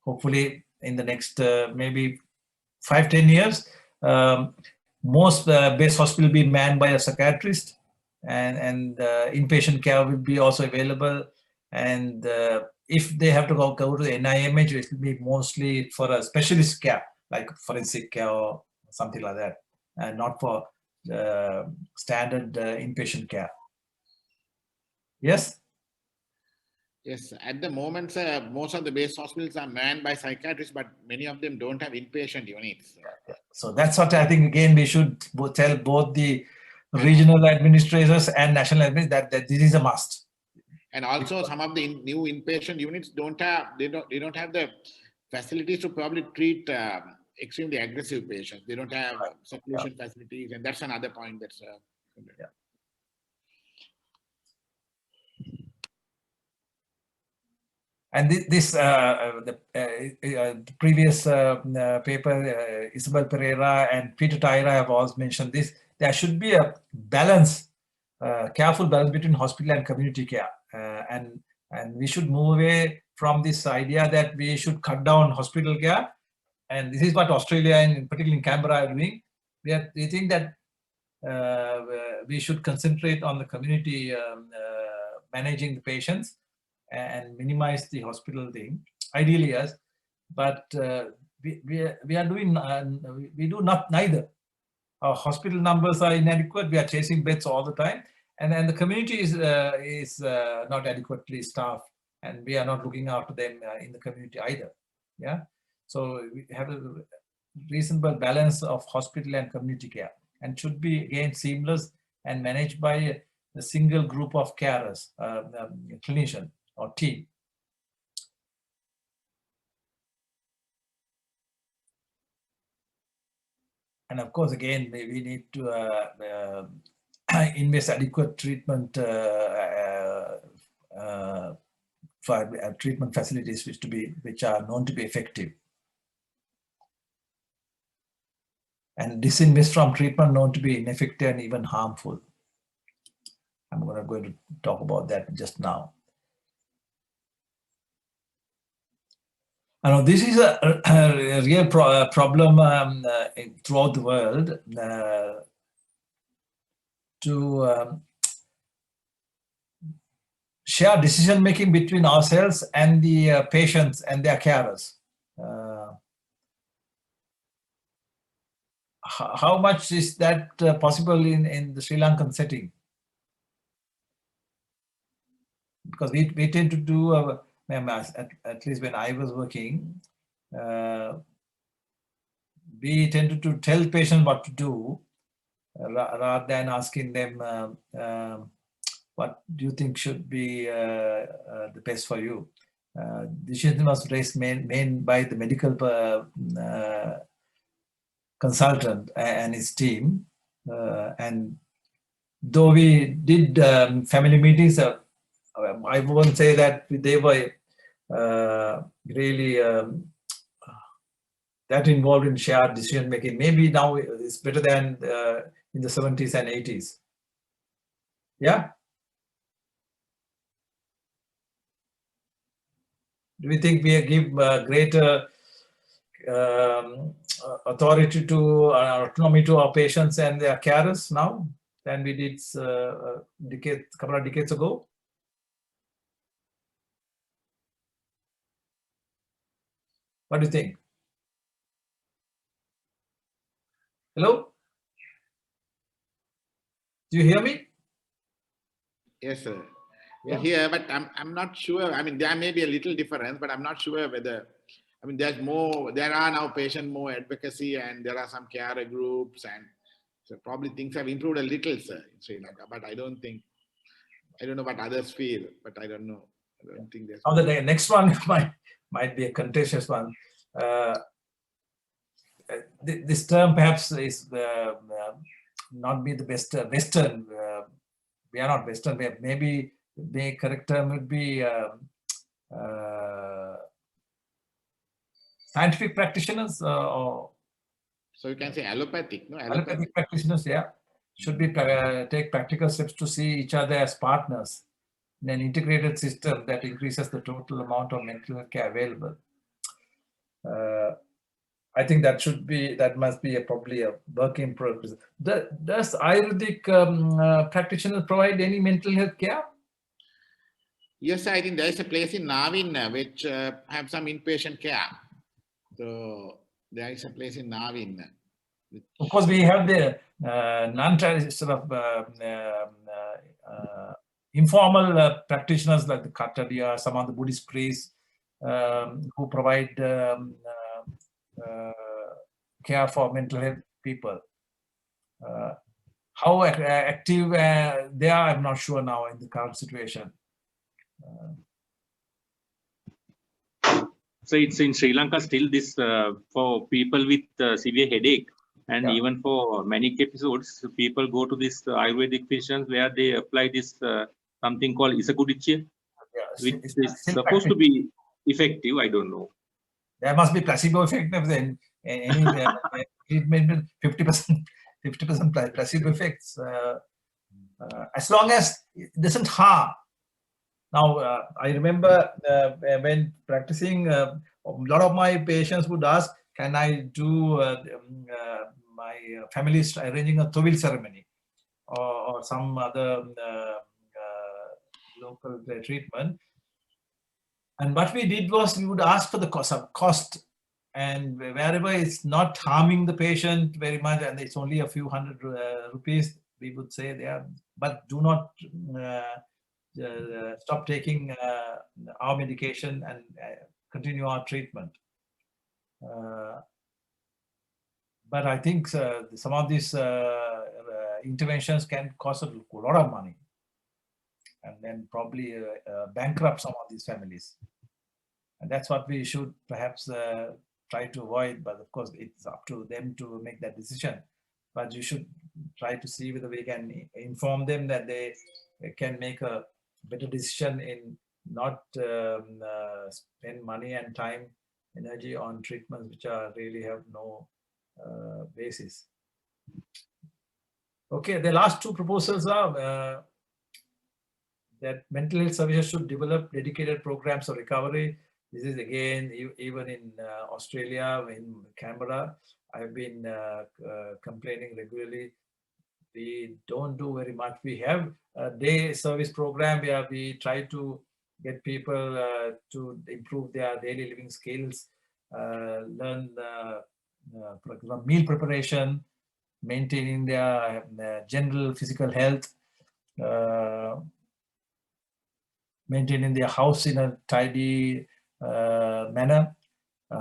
Hopefully, in the next maybe 5-10 years, most base hospital will be manned by a psychiatrist, and inpatient care will be also available. And if they have to go to the NIMH, it will be mostly for a specialist care, like forensic care or something like that, and not for standard inpatient care. Yes? Yes, at the moment, sir, most of the base hospitals are manned by psychiatrists, but many of them don't have inpatient units. So that's what I think, again, we should tell both the regional administrators and national administrators that this is a must. And also some of the new inpatient units don't have the facilities to probably treat extremely aggressive patients. They don't have seclusion facilities, and that's another point that's And the previous paper, Isabel Pereira and Peter Tyra have also mentioned this. There should be a balance, careful balance between hospital and community care, and we should move away from this idea that we should cut down hospital care. And this is what Australia and particularly in Canberra are doing. We think that we should concentrate on the community managing the patients and minimize the hospital thing, ideally, yes. But we are doing, we do not neither. Our hospital numbers are inadequate. We are chasing beds all the time, and the community is not adequately staffed, and we are not looking after them in the community either. Yeah, so we have a reasonable balance of hospital and community care, and should be again seamless and managed by a single group of carers, clinician or team. And of course, again, we need to invest adequate treatment for treatment facilities which are known to be effective, and disinvest from treatment known to be ineffective and even harmful. I'm going to talk about that just now. I know this is a real problem throughout the world to share decision making between ourselves and the patients and their carers. How much is that possible in the Sri Lankan setting? Because we tend to do, at least when I was working, we tended to tell patients what to do rather than asking them what do you think should be the best for you. Decision was raised main by the medical consultant and his team, and though we did family meetings, I won't say that they were really that involved in shared decision making. Maybe now it's better than in the 70s and 80s. Yeah. Do we think we give greater authority to autonomy to our patients and their carers now than we did a couple of decades ago? What do you think? Hello? Do you hear me? Yes, sir. Yeah. Here, but I'm not sure. I mean, there may be a little difference, but I'm not sure whether. I mean, there are now more advocacy, and there are some carer groups, and so probably things have improved a little, sir, in Sri Lanka. But I don't know what others feel, but I don't know. I don't think there's. Now the next one might be a contentious one. This term perhaps is not be the best Western. We are not Western. Maybe the correct term would be scientific practitioners, or so you can say allopathic, no? Allopathic practitioners, yeah, should be take practical steps to see each other as partners in an integrated system that increases the total amount of mental health care available. I think that must be probably a work in progress. Does Ayurvedic practitioners provide any mental health care? Yes, I think there is a place in Navin which have some inpatient care. So there is a place in Navin. Of course, we have the non-traditional informal practitioners like the Kataria, some of the Buddhist priests who provide care for mental health people. How active they are, I'm not sure now in the current situation. So it's in Sri Lanka still this for people with severe headache, and even for manic episodes, people go to this Ayurvedic physicians where they apply this something called Isakudichya, which is supposed to be effective. I don't know. There must be placebo effect if then any treatment 50% placebo effects as long as it doesn't harm. Now I remember when practicing, a lot of my patients would ask, can I do my family is arranging a Tovil ceremony or some other local treatment. And what we did was we would ask for the cost, and wherever it's not harming the patient very much, and it's only a few hundred rupees, we would say there, but do not stop taking our medication and continue our treatment. But I think some of these interventions can cost a lot of money, and then probably bankrupt some of these families. And that's what we should perhaps try to avoid. But of course, it's up to them to make that decision. But you should try to see whether we can inform them that they can make a better decision in not spend money and time, energy on treatments which are really have no basis. Okay, the last two proposals are that mental health services should develop dedicated programs of recovery. This is again, even in Australia, in Canberra, I've been complaining regularly. We don't do very much. We have a day service program where we try to get people to improve their daily living skills, learn for example, meal preparation, maintaining their general physical health, maintaining their house in a tidy manner.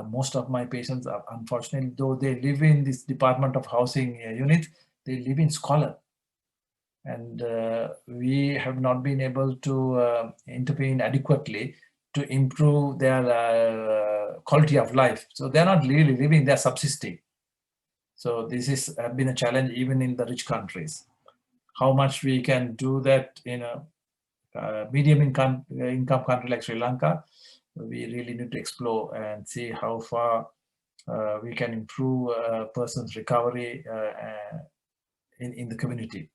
Most of my patients are, unfortunately, though they live in this Department of Housing unit, they live in Scholar. And we have not been able to intervene adequately to improve their quality of life. So they're not really living, they're subsisting. So this is been a challenge even in the rich countries. How much we can do that in a medium income country like Sri Lanka, we really need to explore and see how far we can improve a person's recovery in the community.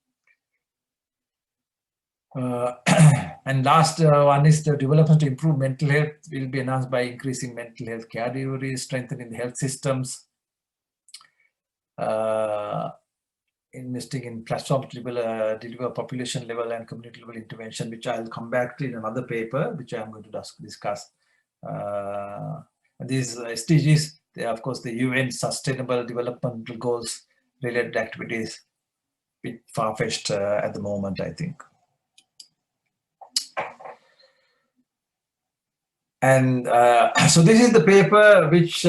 And last one is the development to improve mental health will be enhanced by increasing mental health care delivery, strengthening the health systems, investing in platforms to deliver population level and community level intervention, which I'll come back to in another paper, which I'm going to discuss. And these SDGs, they are of course the UN Sustainable Development Goals related activities, a bit far-fetched at the moment, I think. And so this is the paper which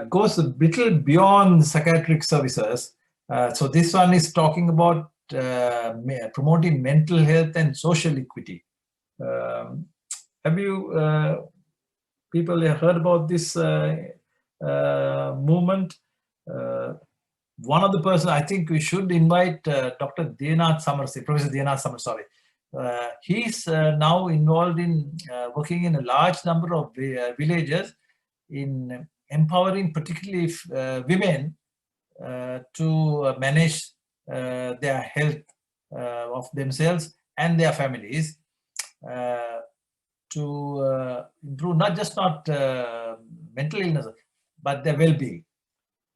goes a little beyond psychiatric services. So this one is talking about promoting mental health and social equity. Have you people heard about this movement? One of the persons, I think we should invite Dr. Denath Samarasinghe, Professor Denath Samarasinghe, sorry. He's now involved in working in a large number of villages in empowering particularly women to manage their health of themselves and their families, to improve not mental illness, but their well-being.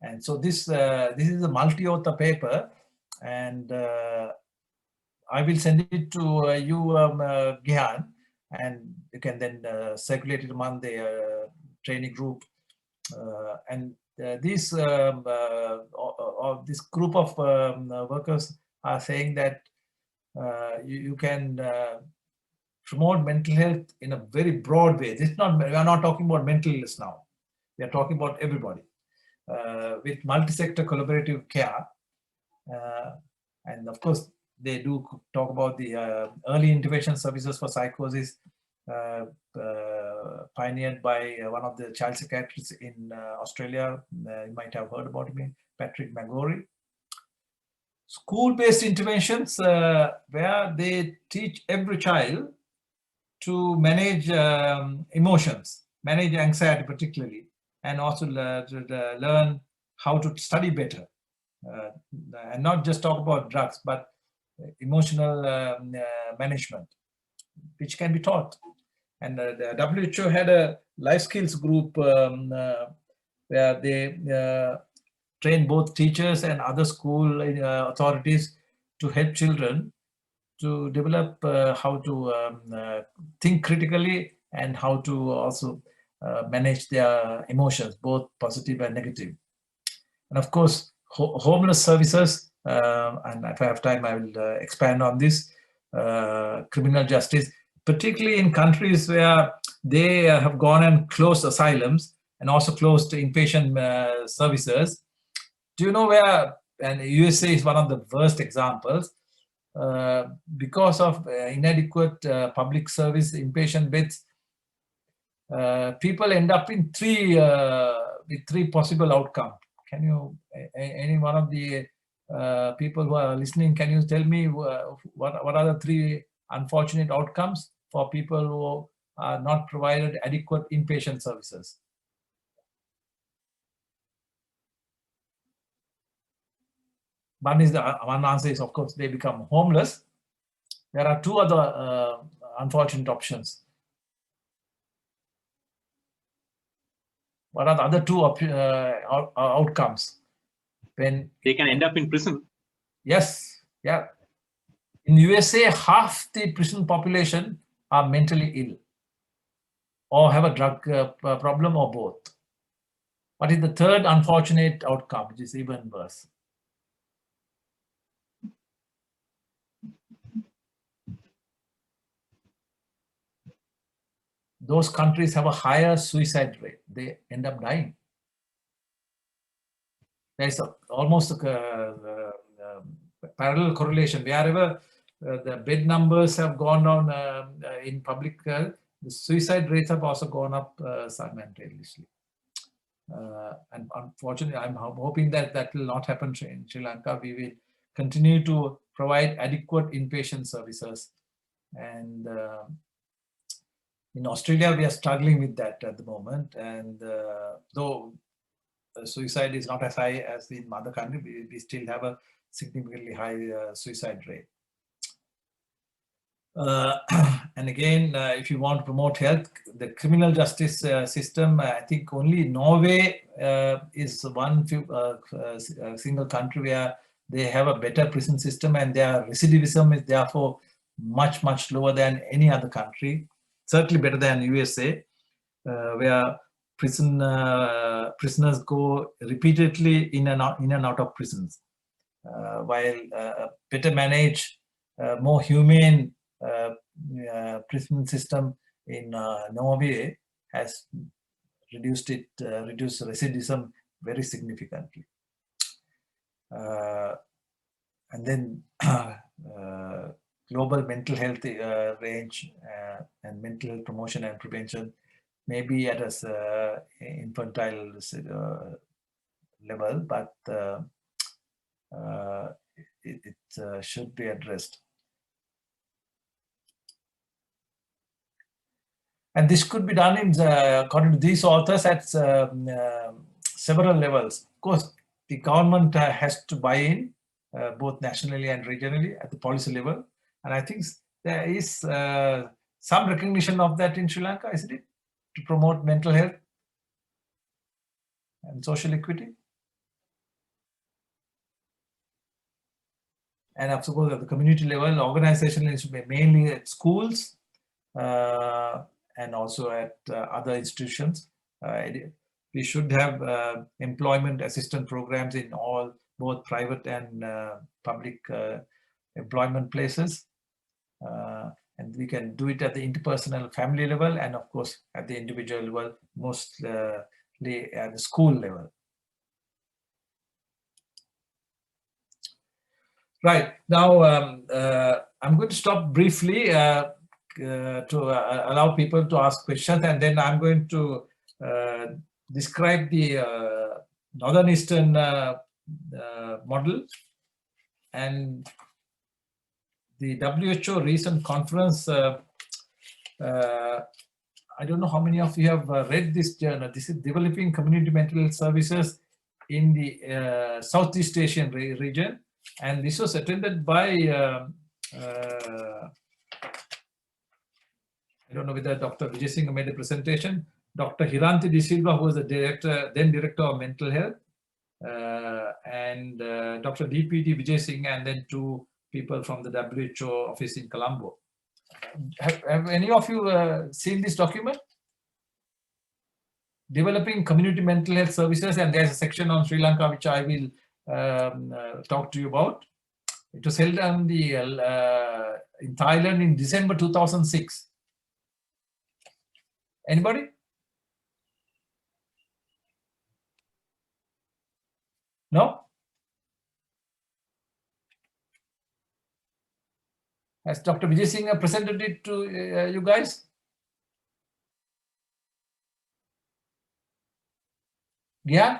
And so this is a multi-author paper, and I will send it to you, Gihan, and you can then circulate it among the training group. And this group of workers are saying that you can promote mental health in a very broad way. We are not talking about mental illness now. We are talking about everybody with multi-sector collaborative care. And of course, they do talk about the early intervention services for psychosis, pioneered by one of the child psychiatrists in Australia. You might have heard about him, Patrick McGorry. School-based interventions where they teach every child to manage emotions, manage anxiety particularly, and also learn how to study better. And not just talk about drugs, but emotional management, which can be taught. And the WHO had a life skills group where they train both teachers and other school authorities to help children to develop how to think critically and how to also manage their emotions, both positive and negative. And of course, homeless services, and if I have time, I will expand on this, criminal justice, particularly in countries where they have gone and closed asylums and also closed inpatient services. Do you know where, and USA is one of the worst examples, because of inadequate public service inpatient beds, people end up in with three possible outcomes. Can you, any one of the people who are listening, can you tell me what are the three unfortunate outcomes for people who are not provided adequate inpatient services? One answer is, of course, they become homeless. There are two other unfortunate options. What are the other two outcomes? When they can end up in prison. Yes, yeah. In USA, half the prison population are mentally ill or have a drug problem or both. What is the third unfortunate outcome, which is even worse? Those countries have a higher suicide rate. They end up dying. There's almost a parallel correlation. Wherever the bed numbers have gone down in public health, the suicide rates have also gone up simultaneously. And unfortunately, I'm hoping that that will not happen in Sri Lanka. We will continue to provide adequate inpatient services. And in Australia, we are struggling with that at the moment. And though suicide is not as high as in other countries, we still have a significantly high suicide rate. And again, if you want to promote health, the criminal justice system, I think only Norway is one single country where they have a better prison system, and their recidivism is therefore much, much lower than any other country. Certainly better than USA, where prisoners go repeatedly in and out of prisons, while better managed, more humane prison system in Norway has reduced recidivism very significantly. And then global mental health range and mental health promotion and prevention may be at a infantile level, but it should be addressed. And this could be done in, according to these authors, at several levels. Of course, the government has to buy in, both nationally and regionally at the policy level. And I think there is some recognition of that in Sri Lanka, isn't it? To promote mental health and social equity. And of course, at the community level, organizational should be mainly at schools, and also at other institutions. We should have employment assistance programs in all, both private and public employment places. And we can do it at the interpersonal family level, and of course at the individual level, mostly at the school level. Right, now I'm going to stop briefly. allow people to ask questions, and then I'm going to describe the Northern Eastern model and the WHO recent conference. I don't know how many of you have read this journal. This is Developing Community Mental Health Services in the Southeast Asian region, and this was attended by I don't know whether Dr. Vijay Singh made a presentation. Dr. Hiranti De Silva, who was the then director of mental health, and Dr. DPT Vijay Singh, and then 2 people from the WHO office in Colombo. Have any of you seen this document? Developing Community Mental Health Services, and there's a section on Sri Lanka which I will talk to you about. It was held on in Thailand in December 2006. Anybody? No? Has Dr. Vijay Singh presented it to you guys? Yeah?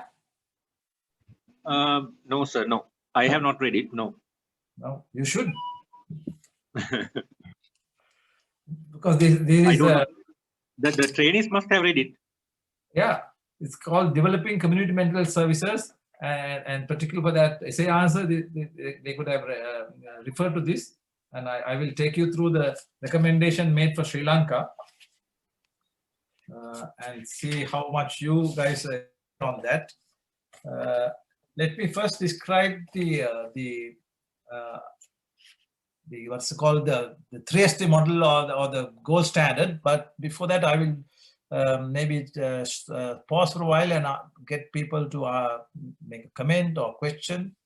No, sir, no. I have not read it, no. No, you should. Because there is the trainees must have read it. Yeah, it's called Developing Community Mental Health Services, and particularly for that essay answer, they could have referred to this, and I will take you through the recommendation made for Sri Lanka and see how much you guys are on that. Let me first describe the what's called the 3ST model or the gold standard. But before that, I will maybe pause for a while and get people to make a comment or question.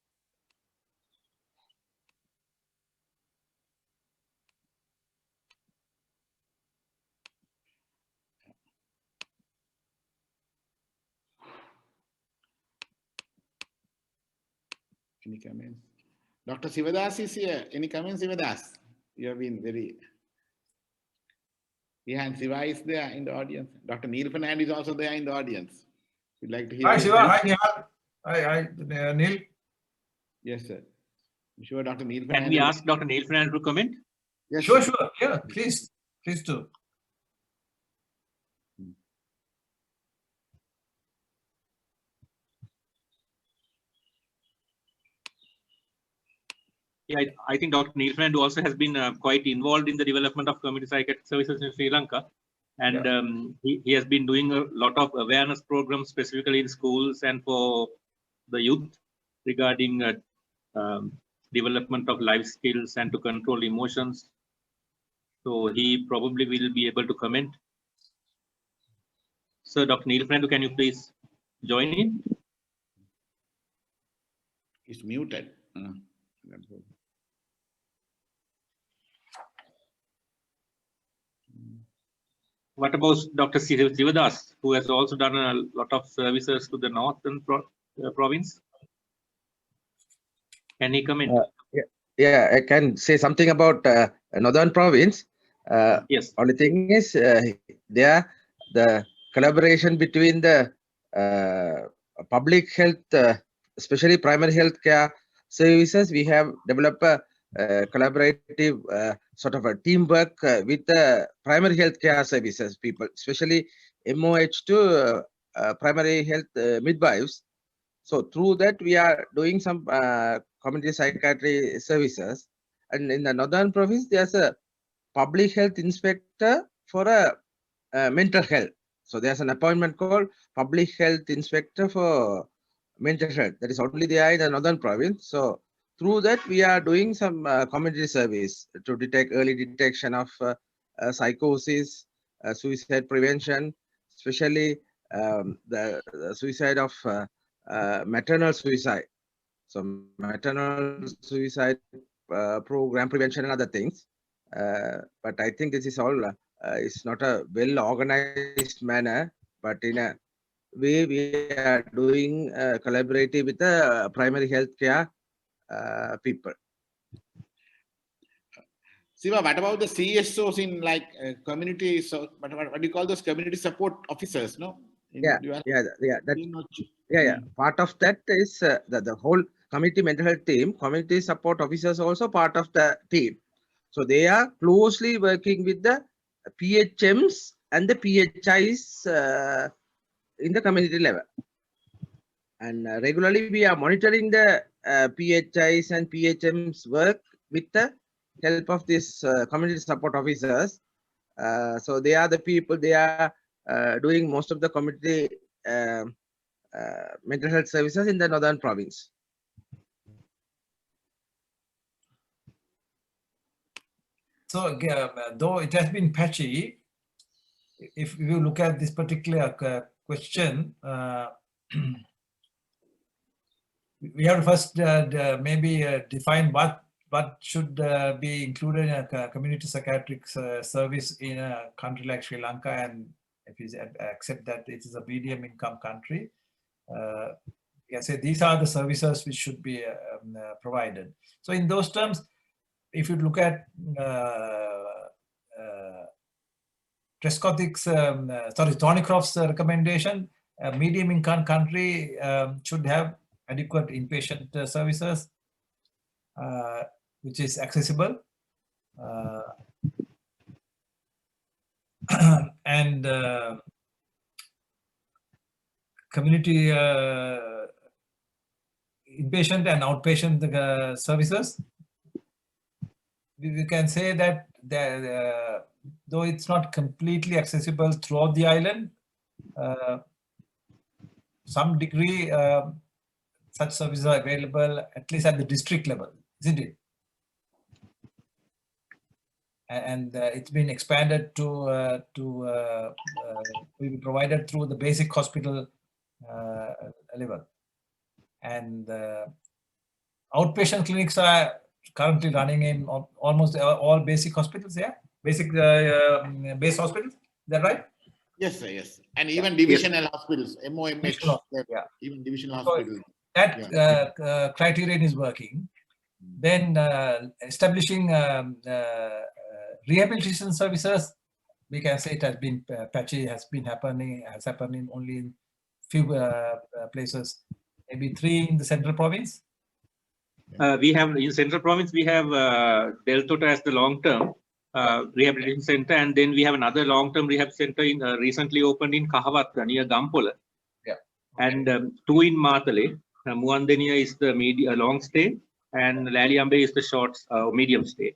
Any comments? Dr. Sivadas is here. Any comments, Sivadas? You have been very... Behind Siva is there in the audience. Dr. Neil Fernand is also there in the audience. We'd like to hear. Hi, Siva. Hi, Nihal. Hi, Neil. Yes, sir. I'm sure Dr. Neil Can Fernand. we ask Dr. Neil Fernand to comment? Yes, sure, sir. sure. Yeah, please do. Yeah, I think Dr. Neil Fernand also has been quite involved in the development of community psychiatric services in Sri Lanka. And he has been doing a lot of awareness programs, specifically in schools and for the youth regarding development of life skills and to control emotions. So he probably will be able to comment. So Dr. Neil Fernand, can you please join in? It's muted. What about Dr. Sivadas, who has also done a lot of services to the northern province? Can he comment? Yeah, I can say something about northern province. Yes. Only thing is, there the collaboration between the public health, especially primary health care services, we have developed a collaborative sort of a teamwork with the primary health care services people, especially MOH to primary health midwives. So through that, we are doing some community psychiatry services. And in the northern province, there's a public health inspector for a mental health. So there's an appointment called public health inspector for mental health. That is only there in the northern province. So through that, we are doing some community service to detect early detection of psychosis, suicide prevention, especially the suicide of maternal suicide. So maternal suicide program prevention and other things. But I think this is all, it's not a well organized manner, but in a way we are doing collaborative with the primary health care people. Siva, what about the CSOs in like community? So, what do you call those community support officers? No. Yeah, part of that is the whole community mental health team. Community support officers also part of the team. So they are closely working with the PHMs and the PHIs in the community level. And regularly we are monitoring the PHIs and PHMs work with the help of these community support officers. So they are the people, they are doing most of the community mental health services in the northern province. So though it has been patchy, if you look at this particular question, we have to first maybe define what should be included in a community psychiatric service in a country like Sri Lanka, and if you accept that it is a medium income country, you can say these are the services which should be provided. So in those terms, if you look at Thornycroft's recommendation, a medium income country should have adequate inpatient services, which is accessible, and community inpatient and outpatient services. We can say that though it's not completely accessible throughout the island, some degree such services are available at least at the district level, isn't it? And it's been expanded to be provided through the basic hospital level. And outpatient clinics are currently running in almost all basic hospitals, yeah? Basic base hospitals, is that right? Yes, sir, yes. And even divisional hospitals, MOMH, yeah. even divisional hospitals. That criterion is working. Then establishing rehabilitation services, we can say it has been patchy, has happened only in few places, maybe 3 in the central province. We have in central province, we have Deltota as the long-term rehabilitation center, and then we have another long-term rehab center in recently opened in Kahawat near Gampola. Yeah. And 2 in Matale. Muandenia is the long stay, and Laliambe is the short medium stay.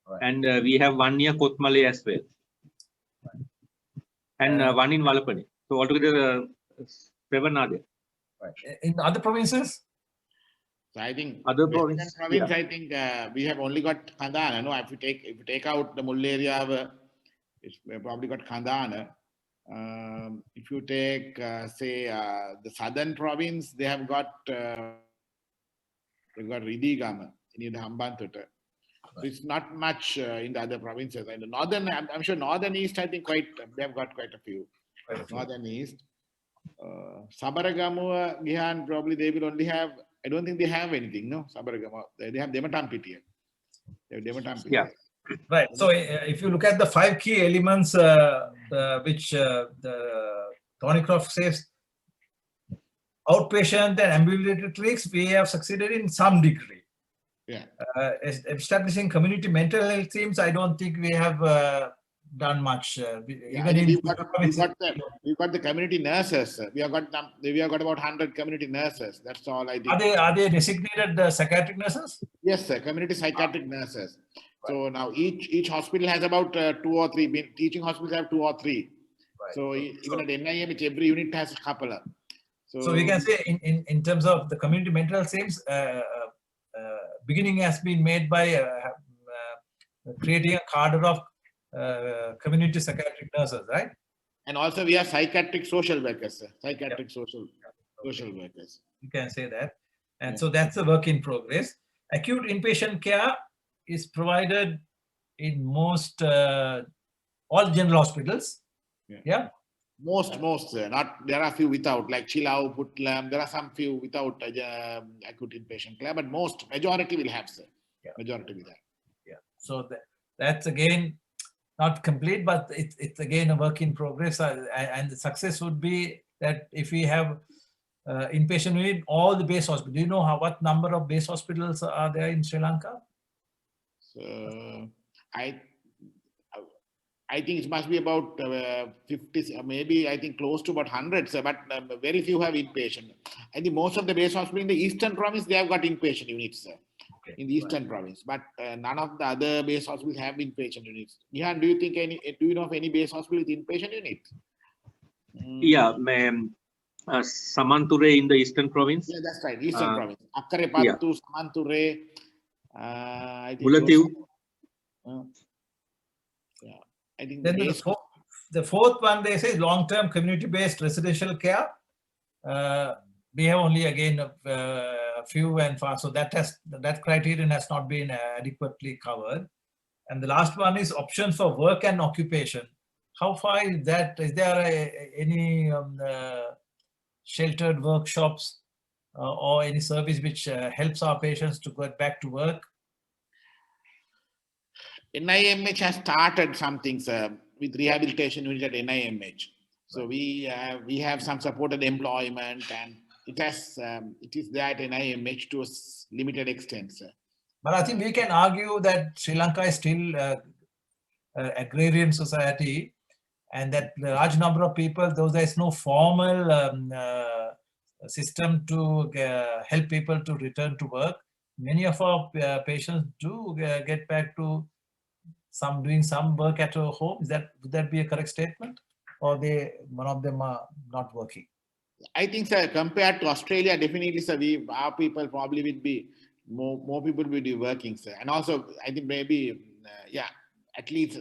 Right. And we have 1 near Kotmale as well. Right. And 1 in Walapani. So altogether 7 are there. Right. In other provinces? So I think other province, yeah. I think we have only got Kandana. No, if you take out the Mull area, it's probably got Kandana. If you take say the southern province, they have got Ridigama in the Hambantota. So it's not much in the other provinces. And the northern, I'm sure northern east, I think they have got quite a few. Northern east. Sabaragamu, Gihan, probably they will only have, I don't think they have anything, no? Sabaragamu, they have Dematampitiya. They have Dematampitiya. Yeah. Right. So if you look at the 5 key elements which the Thornycroft says, outpatient and ambulatory clinics, we have succeeded in some degree. Yeah. Establishing community mental health teams, I don't think we have done much. We've got the community nurses. We have got about 100 community nurses. That's all I think. Are they designated psychiatric nurses? Yes, sir. Community psychiatric nurses. Right. So now each hospital has about 2 or 3. Teaching hospitals have 2 or 3. Right. So even at NIMH, every unit has a couple. So we can say in terms of the community mental health teams, beginning has been made by creating a cadre of community psychiatric nurses, right? And also we have psychiatric social workers, sir. Psychiatric social workers. You can say that. And so that's a work in progress. Acute inpatient care is provided in most all general hospitals. Yeah. Most, not there are a few without, like Chilau, Putlam. There are some few without acute inpatient care, but majority will have, sir. Yeah. Majority will have. Yeah. So that's again not complete, but it's again a work in progress. And the success would be that if we have inpatient unit, all the base hospitals. Do you know what number of base hospitals are there in Sri Lanka? So I think it must be about 50, maybe I think close to about 100, but very few have inpatient. I think most of the base hospitals in the Eastern Province, they have got inpatient units in the Eastern Province, but none of the other base hospitals have inpatient units. Nihan, do you know of any base hospital with inpatient units? Yeah, Samanture in the Eastern Province. Yeah, that's right, Eastern Province. Akkare Yeah. Pattu, Samanture, I think Mullaitivu. Yeah, I think Then the fourth one, they say long-term community-based residential care. We have only again a few and far, so that criterion has not been adequately covered. And the last one is options for work and occupation. How far is that? Is there any sheltered workshops or any service which helps our patients to get back to work? NIMH has started some things with rehabilitation unit at NIMH. So we have some supported employment, and it is there at NIMH to a limited extent, sir. But I think we can argue that Sri Lanka is still agrarian society, and that the large number of people, though there is no formal system to help people to return to work, many of our patients do get back to doing some work at home. Would that be a correct statement? Or one of them are not working? I think, sir, compared to Australia, definitely, sir, our people probably would be more people will be working, sir. And also, I think maybe, at least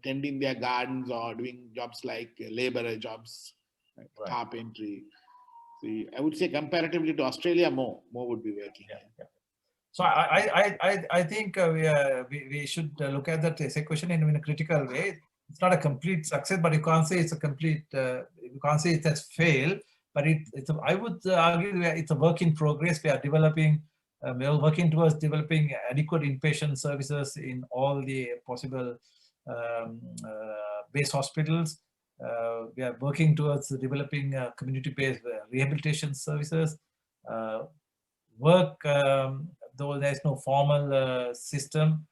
tending their gardens or doing jobs like laborer jobs, like carpentry. So I would say comparatively to Australia, more would be working. Yeah. So I think we should look at that as a question in a critical way. It's not a complete success, but you can't say it's a complete. You can't say it has failed. But I would argue it's a work in progress. We are developing. We are working towards developing adequate inpatient services in all the possible base hospitals. We are working towards developing community-based rehabilitation services. Work, though there is no formal system,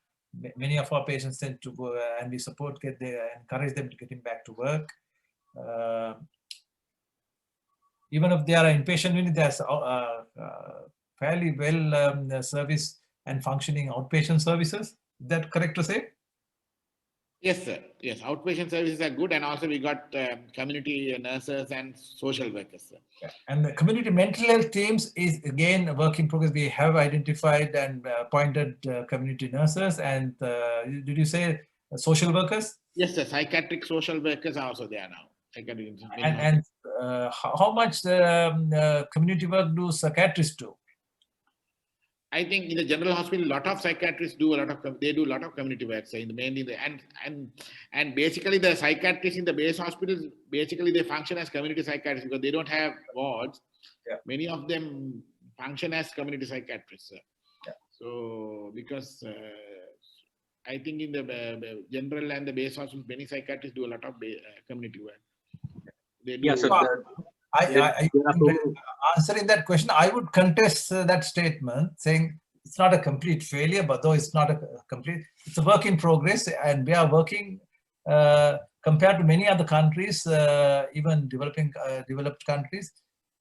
many of our patients tend to go, and we encourage them to getting back to work. Even if they are an inpatient unit, there's fairly well service and functioning outpatient services. Is that correct to say? Yes, sir. Yes, outpatient services are good, and also we got community nurses and social workers, sir. Yeah. And the community mental health teams is again a work in progress. We have identified and appointed community nurses, and did you say social workers? Yes, sir. Psychiatric social workers are also there now. And how much community work do psychiatrists do? I think in the general hospital, a lot of psychiatrists do a lot of community work. So and basically the psychiatrists in the base hospitals, basically they function as community psychiatrists because they don't have wards. Yeah. Many of them function as community psychiatrists. Yeah. So because I think in the general and the base hospitals, many psychiatrists do a lot of community work. They do. Yeah, so answering that question, I would contest that statement, saying it's not a complete failure, but though it's not a complete, it's a work in progress, and we are working compared to many other countries, even developed countries.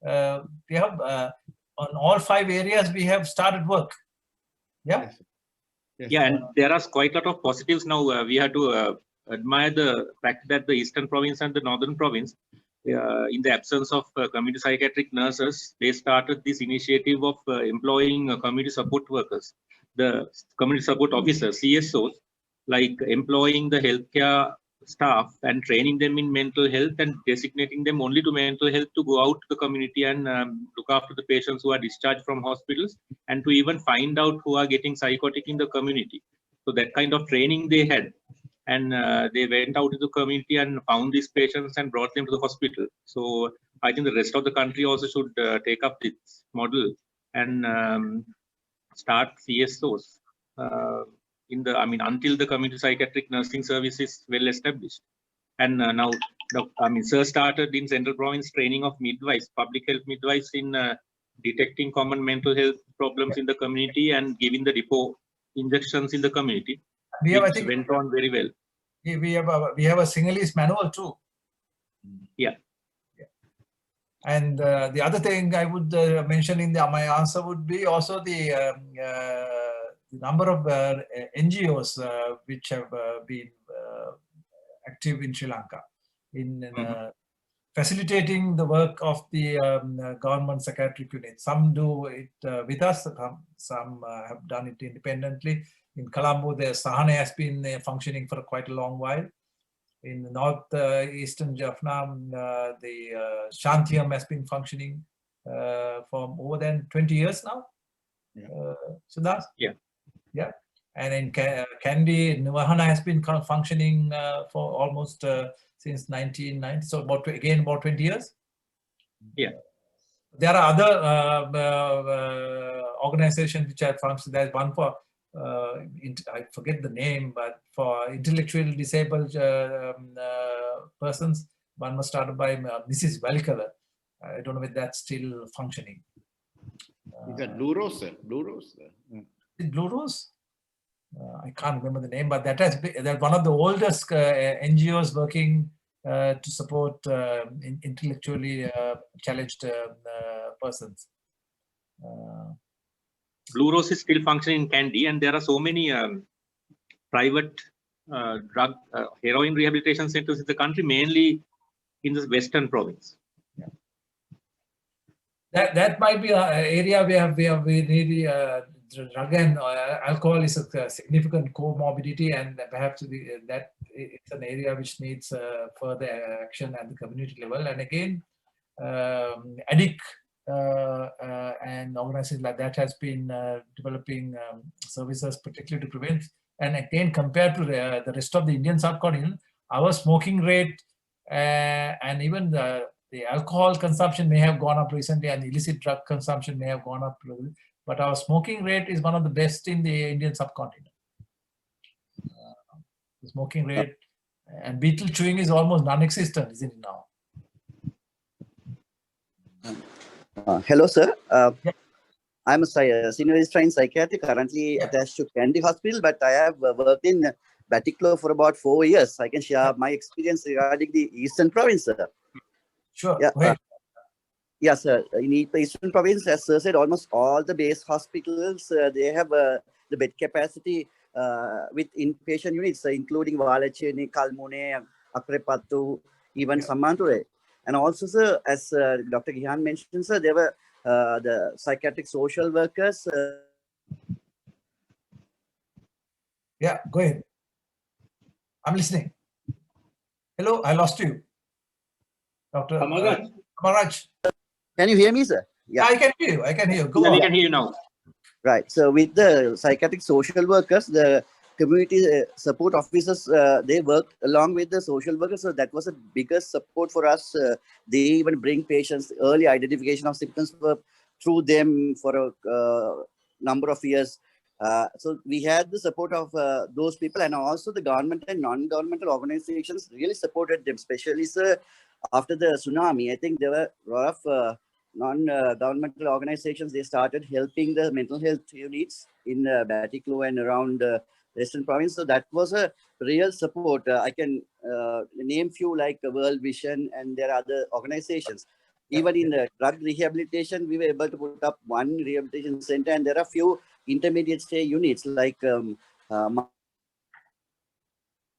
We have on all 5 areas we have started work. Yeah. Yes. Yeah, and there are quite a lot of positives now. We have to admire the fact that the Eastern Province and the Northern Province, in the absence of community psychiatric nurses, they started this initiative of employing community support workers, the community support officers, CSOs, like employing the healthcare staff and training them in mental health and designating them only to mental health to go out to the community and look after the patients who are discharged from hospitals, and to even find out who are getting psychotic in the community. So that kind of training they had. And they went out to the community and found these patients and brought them to the hospital. So I think the rest of the country also should take up this model and start CSOs. in the, I mean, until the community psychiatric nursing service is well established. And now, Sir started in Central Province training of midwives, public health midwives in detecting common mental health problems in the community and giving the depot injections in the community. We have, I which think, went on very well. we have a Sinhalese manual too. Yeah. And the other thing I would mention in my answer would be also the number of NGOs which have been active in Sri Lanka in facilitating the work of the government psychiatric unit. Some do it with us, some have done it independently. In Colombo, the Sahana has been functioning for quite a long while. In North Eastern Jaffna, the Shantiam has been functioning for more than 20 years now. Siddharth? Yeah. Yeah. And in Kandy, Nirvana has been functioning for almost since 1990. So about 20 years. Yeah. There are other organizations which have functioned. There's one for I forget the name, but for intellectually disabled persons, one was started by Mrs. Valkala. I don't know if that's still functioning. Is that Blue Rose, sir? Blue Rose? Is it Blue Rose? I can't remember the name, but that's one of the oldest NGOs working to support intellectually challenged persons. Blue Rose is still functioning in Kandy, and there are so many private drug heroin rehabilitation centers in the country, mainly in the Western province. Yeah. That might be an area where we need drug and alcohol is a significant comorbidity, and perhaps that it's an area which needs further action at the community level. And again, ADIC and organizations like that has been developing services particularly to prevent. And again, compared to the rest of the Indian subcontinent, our smoking rate and even the alcohol consumption may have gone up recently, and illicit drug consumption may have gone up, but our smoking rate is one of the best in the Indian subcontinent. The smoking rate and betel chewing is almost non-existent, isn't it now? Hello, sir. Yeah. I'm a senior registrar in psychiatry, currently attached to Kandy Hospital, but I have worked in Batticaloa for about 4 years. I can share my experience regarding the Eastern Province, sir. Sure. Yeah. Yes, sir. In the Eastern Province, as sir said, almost all the base hospitals, they have the bed capacity with inpatient units, including Walacheni, Kalmune, Akrepattu, even Samanture. And also, sir, as Dr. Gihan mentioned, sir, there were the psychiatric social workers. Yeah, go ahead. I'm listening. Hello, I lost you. Dr. Kamaraj. Can you hear me, sir? Yeah, I can hear you. I can hear you. Go on. We can hear you now. Right. So with the psychiatric social workers, the community support officers, they worked along with the social workers. So that was the biggest support for us. They even bring patients, early identification of symptoms through them for a number of years. So we had the support of those people, and also the government and non-governmental organizations really supported them, especially after the tsunami. I think there were a lot of non-governmental organizations. They started helping the mental health units in Batticaloa and around the Western Province. So that was a real support. I can name few like World Vision, and there are other organizations. Even in the drug rehabilitation, we were able to put up one rehabilitation center, and there are few intermediate stay units like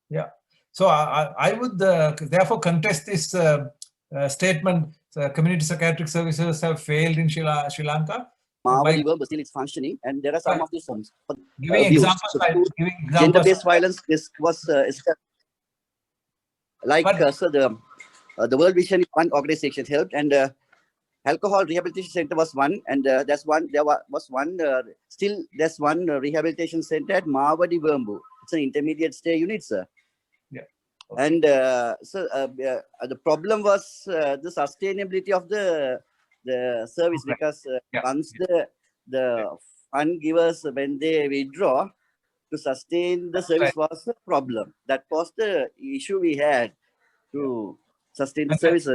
yeah. So I would therefore contest this statement. Community psychiatric services have failed in Sri Lanka. Mawadi Verb still is functioning, and there are some of these forms. Giving examples. Gender-based violence, this was like so the World Vision is one organization helped, and Alcohol Rehabilitation Center was one, and that's one. There was one. Still, there's one rehabilitation center at Mawadi Vermbu. It's an intermediate stay unit, sir. Yeah. Okay. And the problem was the sustainability of the service, because once the fund givers, when they withdraw, to sustain the service was the problem. That was the issue we had to sustain the service.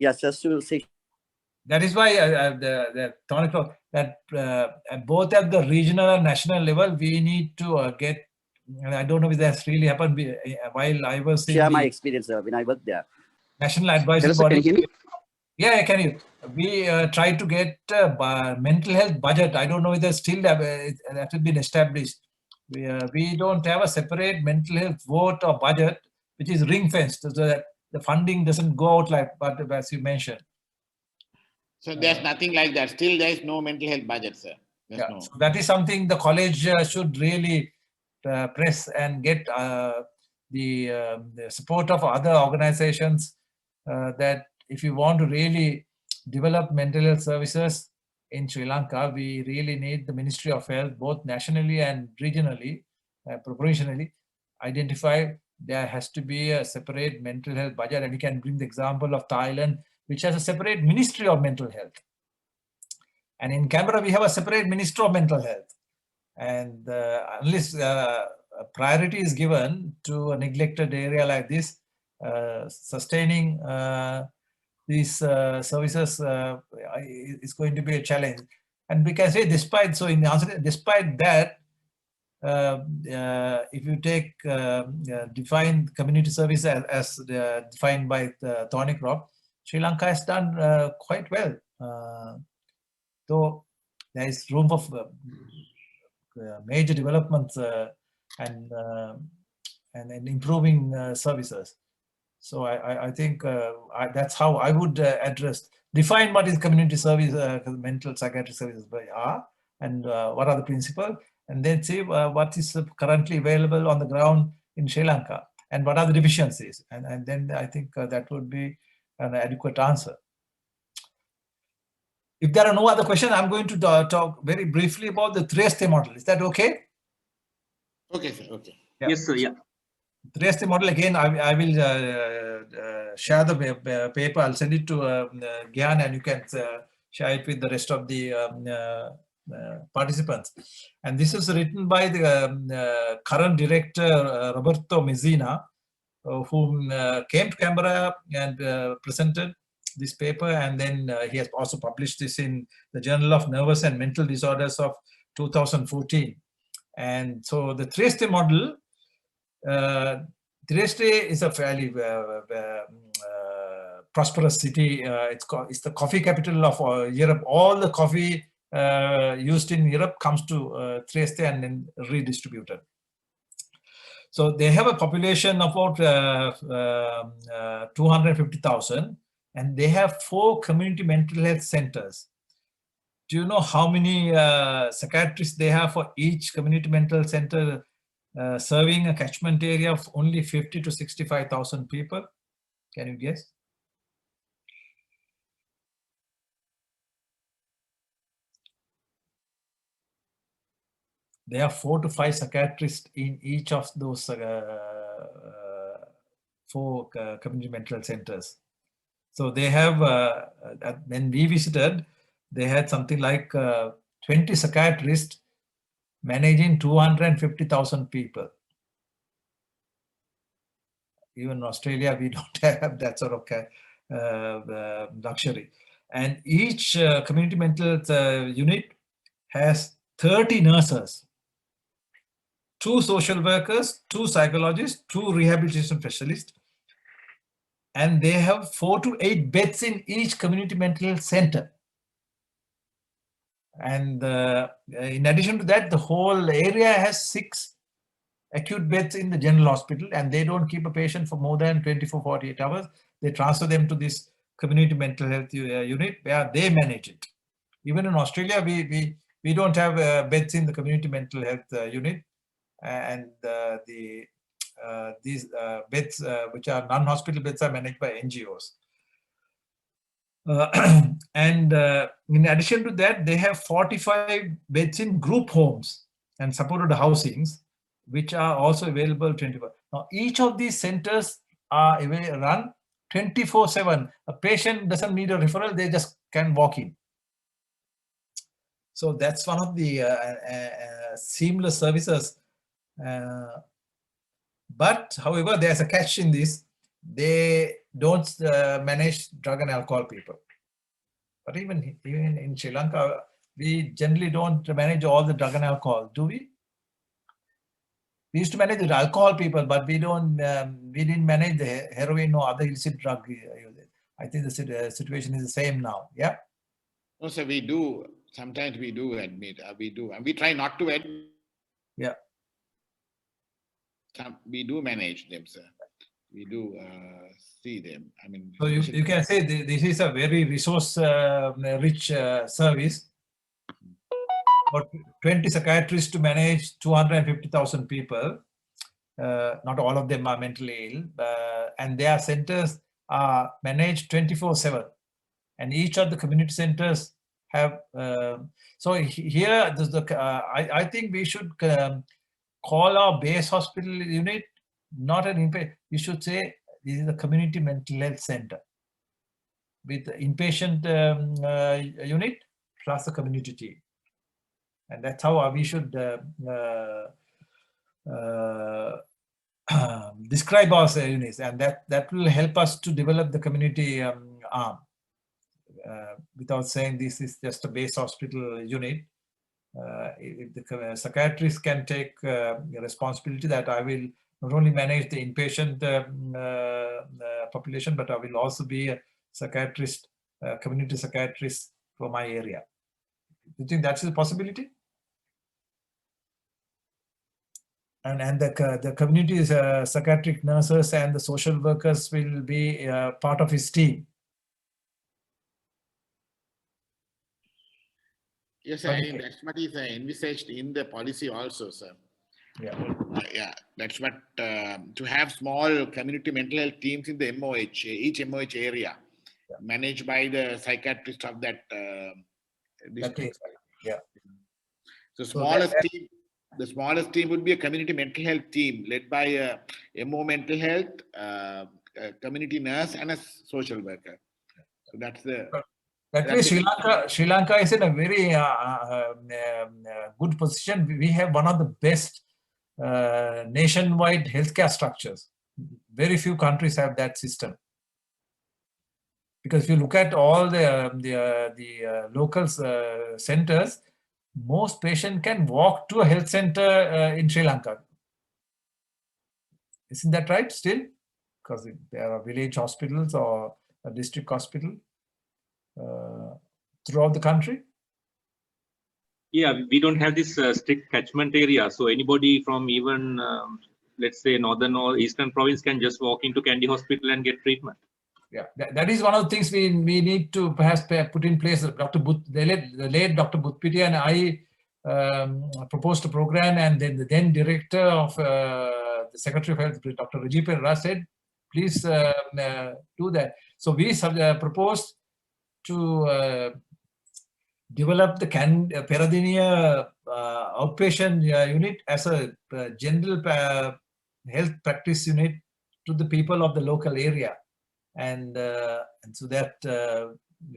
Just to say. That is why both at the regional and national level, we need to get. I don't know if that's really happened while I was in share my experience when I worked there. National Advisory Body. Can you hear me? Yeah, can you? We tried to get mental health budget. I don't know if there's still that has been established. We don't have a separate mental health vote or budget, which is ring fenced, so that the funding doesn't go out like, but as you mentioned. So there's nothing like that. Still, there is no mental health budget, sir. No. So that is something the college should really press and get the support of other organizations that if you want to really develop mental health services in Sri Lanka, we really need the Ministry of Health, both nationally and regionally, provincially, identify there has to be a separate mental health budget. And we can bring the example of Thailand, which has a separate Ministry of Mental Health. And in Canberra, we have a separate Minister of Mental Health. And unless priority is given to a neglected area like this, sustaining these services is going to be a challenge. And we can say despite, so in the answer, despite that, if you take defined community service as defined by Thornycroft, Sri Lanka has done quite well. Though there is room for major developments and improving services. So I think that's how I would define what is community service, mental psychiatric services are, and what are the principles, and then see what is currently available on the ground in Sri Lanka and what are the deficiencies. And then I think that would be an adequate answer. If there are no other questions, I'm going to talk very briefly about the Trieste model. Is that okay? Okay, sir. Okay. Yeah. Yes, sir. Yeah. Trieste model, again, I will share the paper. I'll send it to Gyan, and you can share it with the rest of the participants. And this is written by the current director, Roberto Messina, whom came to Canberra and presented this paper, and then he has also published this in the Journal of Nervous and Mental Disorders of 2014. And so the Trieste model, Trieste is a fairly prosperous city. It's the coffee capital of Europe. All the coffee used in Europe comes to Trieste and then redistributed. So they have a population of about 250,000, and they have 4 community mental health centers. Do you know how many psychiatrists they have for each community mental center, serving a catchment area of only 50 to 65,000 people? Can you guess? There are 4 to 5 psychiatrists in each of those 4 community mental centers. So they have, when we visited, they had something like 20 psychiatrists managing 250,000 people. Even in Australia, we don't have that sort of luxury. And each community mental unit has 30 nurses, 2 social workers, 2 psychologists, 2 rehabilitation specialists, and they have 4 to 8 beds in each community mental health center. And in addition to that, the whole area has 6 acute beds in the general hospital, and they don't keep a patient for more than 24-48 hours. They transfer them to this community mental health unit where they manage it. Even in Australia, we don't have beds in the community mental health unit, and these beds, which are non-hospital beds, are managed by NGOs. And in addition to that, they have 45 beds in group homes and supported housings, which are also available 24. Now, each of these centers are run 24/7. A patient doesn't need a referral, they just can walk in. So that's one of the seamless services But however, there's a catch in this. They don't manage drug and alcohol people. But even in Sri Lanka, we generally don't manage all the drug and alcohol, do we? We used to manage the alcohol people, but we didn't manage the heroin or other illicit drug. I think the situation is the same now. Yeah. No, sir, we do. Sometimes we do admit, we do, and we try not to admit. Yeah. We do manage them, sir. We do see them. I mean, so you can say this is a very resource-rich service. About 20 psychiatrists to manage 250,000 people. Not all of them are mentally ill, and their centers are managed 24/7. And each of the community centers have. So here, I think we should call our base hospital unit not an inpatient. We should say this is a community mental health center with the inpatient unit plus the community team. And that's how we should describe our units, and that will help us to develop the community arm without saying this is just a base hospital unit. If the psychiatrist can take responsibility that I will not only manage the inpatient population, but I will also be a psychiatrist, community psychiatrist for my area. Do you think that's a possibility? And the community psychiatric nurses and the social workers will be part of his team. Yes, sir, and that's what is envisaged in the policy also, sir. Yeah. Yeah, that's what, to have small community mental health teams in the MOH, each MOH area, yeah, managed by the psychiatrist of that district. Yeah. So the smallest team would be a community mental health team led by a MO mental health, a community nurse, and a social worker. So that's the. That way, Sri Lanka is in a very good position. We have one of the best nationwide healthcare structures. Very few countries have that system. Because if you look at all the local centers, most patients can walk to a health center in Sri Lanka. Isn't that right still? Because there are village hospitals or a district hospital throughout the country. Yeah, we don't have this strict catchment area. So anybody from even, let's say, northern or eastern province can just walk into Kandy Hospital and get treatment. Yeah, that is one of the things we need to perhaps put in place. The late Dr. Bhuthpiti and I proposed a program, and then the then director of the Secretary of Health, Dr. Rajiv Perera, said, please do that. So we proposed to develop the Peradeniya outpatient unit as a general health practice unit to the people of the local area. And so that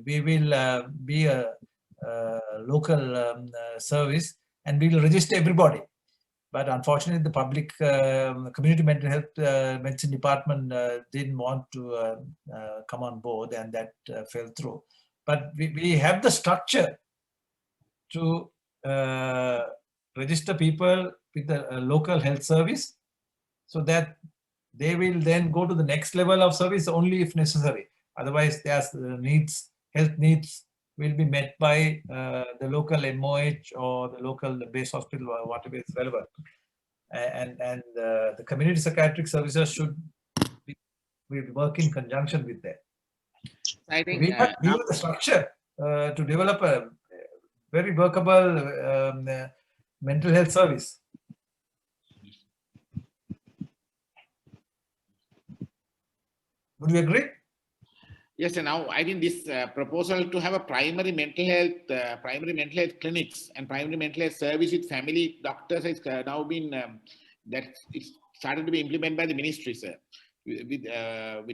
we will be a local service, and we will register everybody. But unfortunately, the public community mental health medicine department didn't want to come on board, and that fell through. But we have the structure to register people with the local health service, so that they will then go to the next level of service only if necessary. Otherwise, there's health needs will be met by the local MOH or the local base hospital or whatever is relevant. And the community psychiatric services should work in conjunction with that. I think we have the structure to develop a very workable mental health service. Would you agree? Yes, and now I think this proposal to have a primary mental health clinics and primary mental health service with family doctors has now been it's started to be implemented by the ministry, sir. With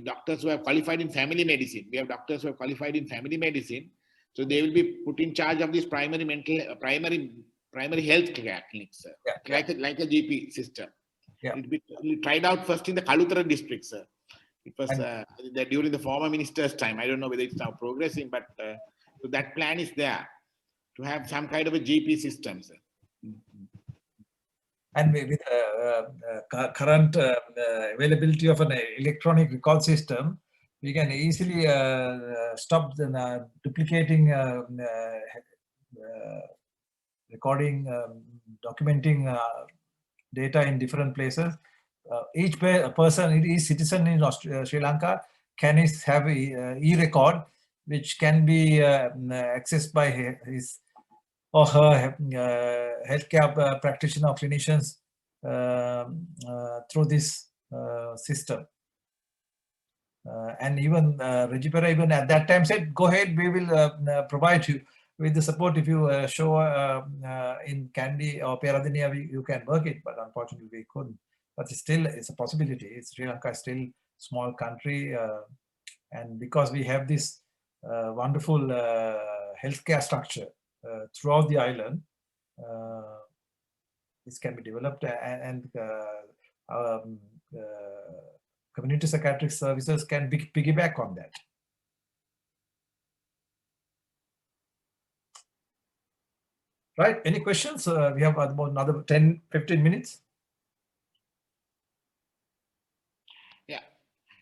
doctors who have qualified in family medicine. We have doctors who have qualified in family medicine, so they will be put in charge of this primary primary health care clinics, sir. Yeah, Like a GP system. Yeah. We tried out first in the Kalutara district, sir. It was And- during the former minister's time. I don't know whether it's now progressing, but so that plan is there to have some kind of a GP system, sir. And with current availability of an electronic record system, we can easily stop the duplicating recording, documenting data in different places. Each person, each citizen in Sri Lanka can have a e-record, which can be accessed by his or her healthcare practitioner or clinicians through this system. And even Regipera even at that time said, go ahead, we will provide you with the support. If you show in Kandy or Peradeniya, you can work it, but unfortunately we couldn't. But still, it's a possibility. Sri Lanka is still a small country, and because we have this wonderful healthcare structure throughout the island, this can be developed, and community psychiatric services can piggyback on that. Right, any questions? We have about another 10-15 minutes. Yeah,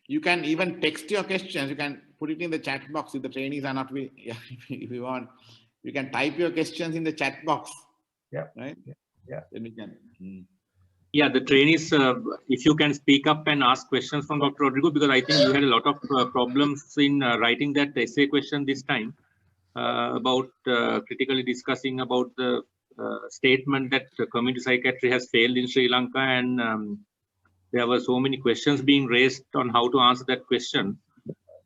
you can even text your questions. You can put it in the chat box if the trainees are not with. Yeah, if you want, you can type your questions in the chat box. Yeah. Right. Yeah. Then we can. Yeah, the trainees, if you can speak up and ask questions from Dr. Rodrigo, because I think you had a lot of problems in writing that essay question this time about critically discussing about the statement that community psychiatry has failed in Sri Lanka, and there were so many questions being raised on how to answer that question.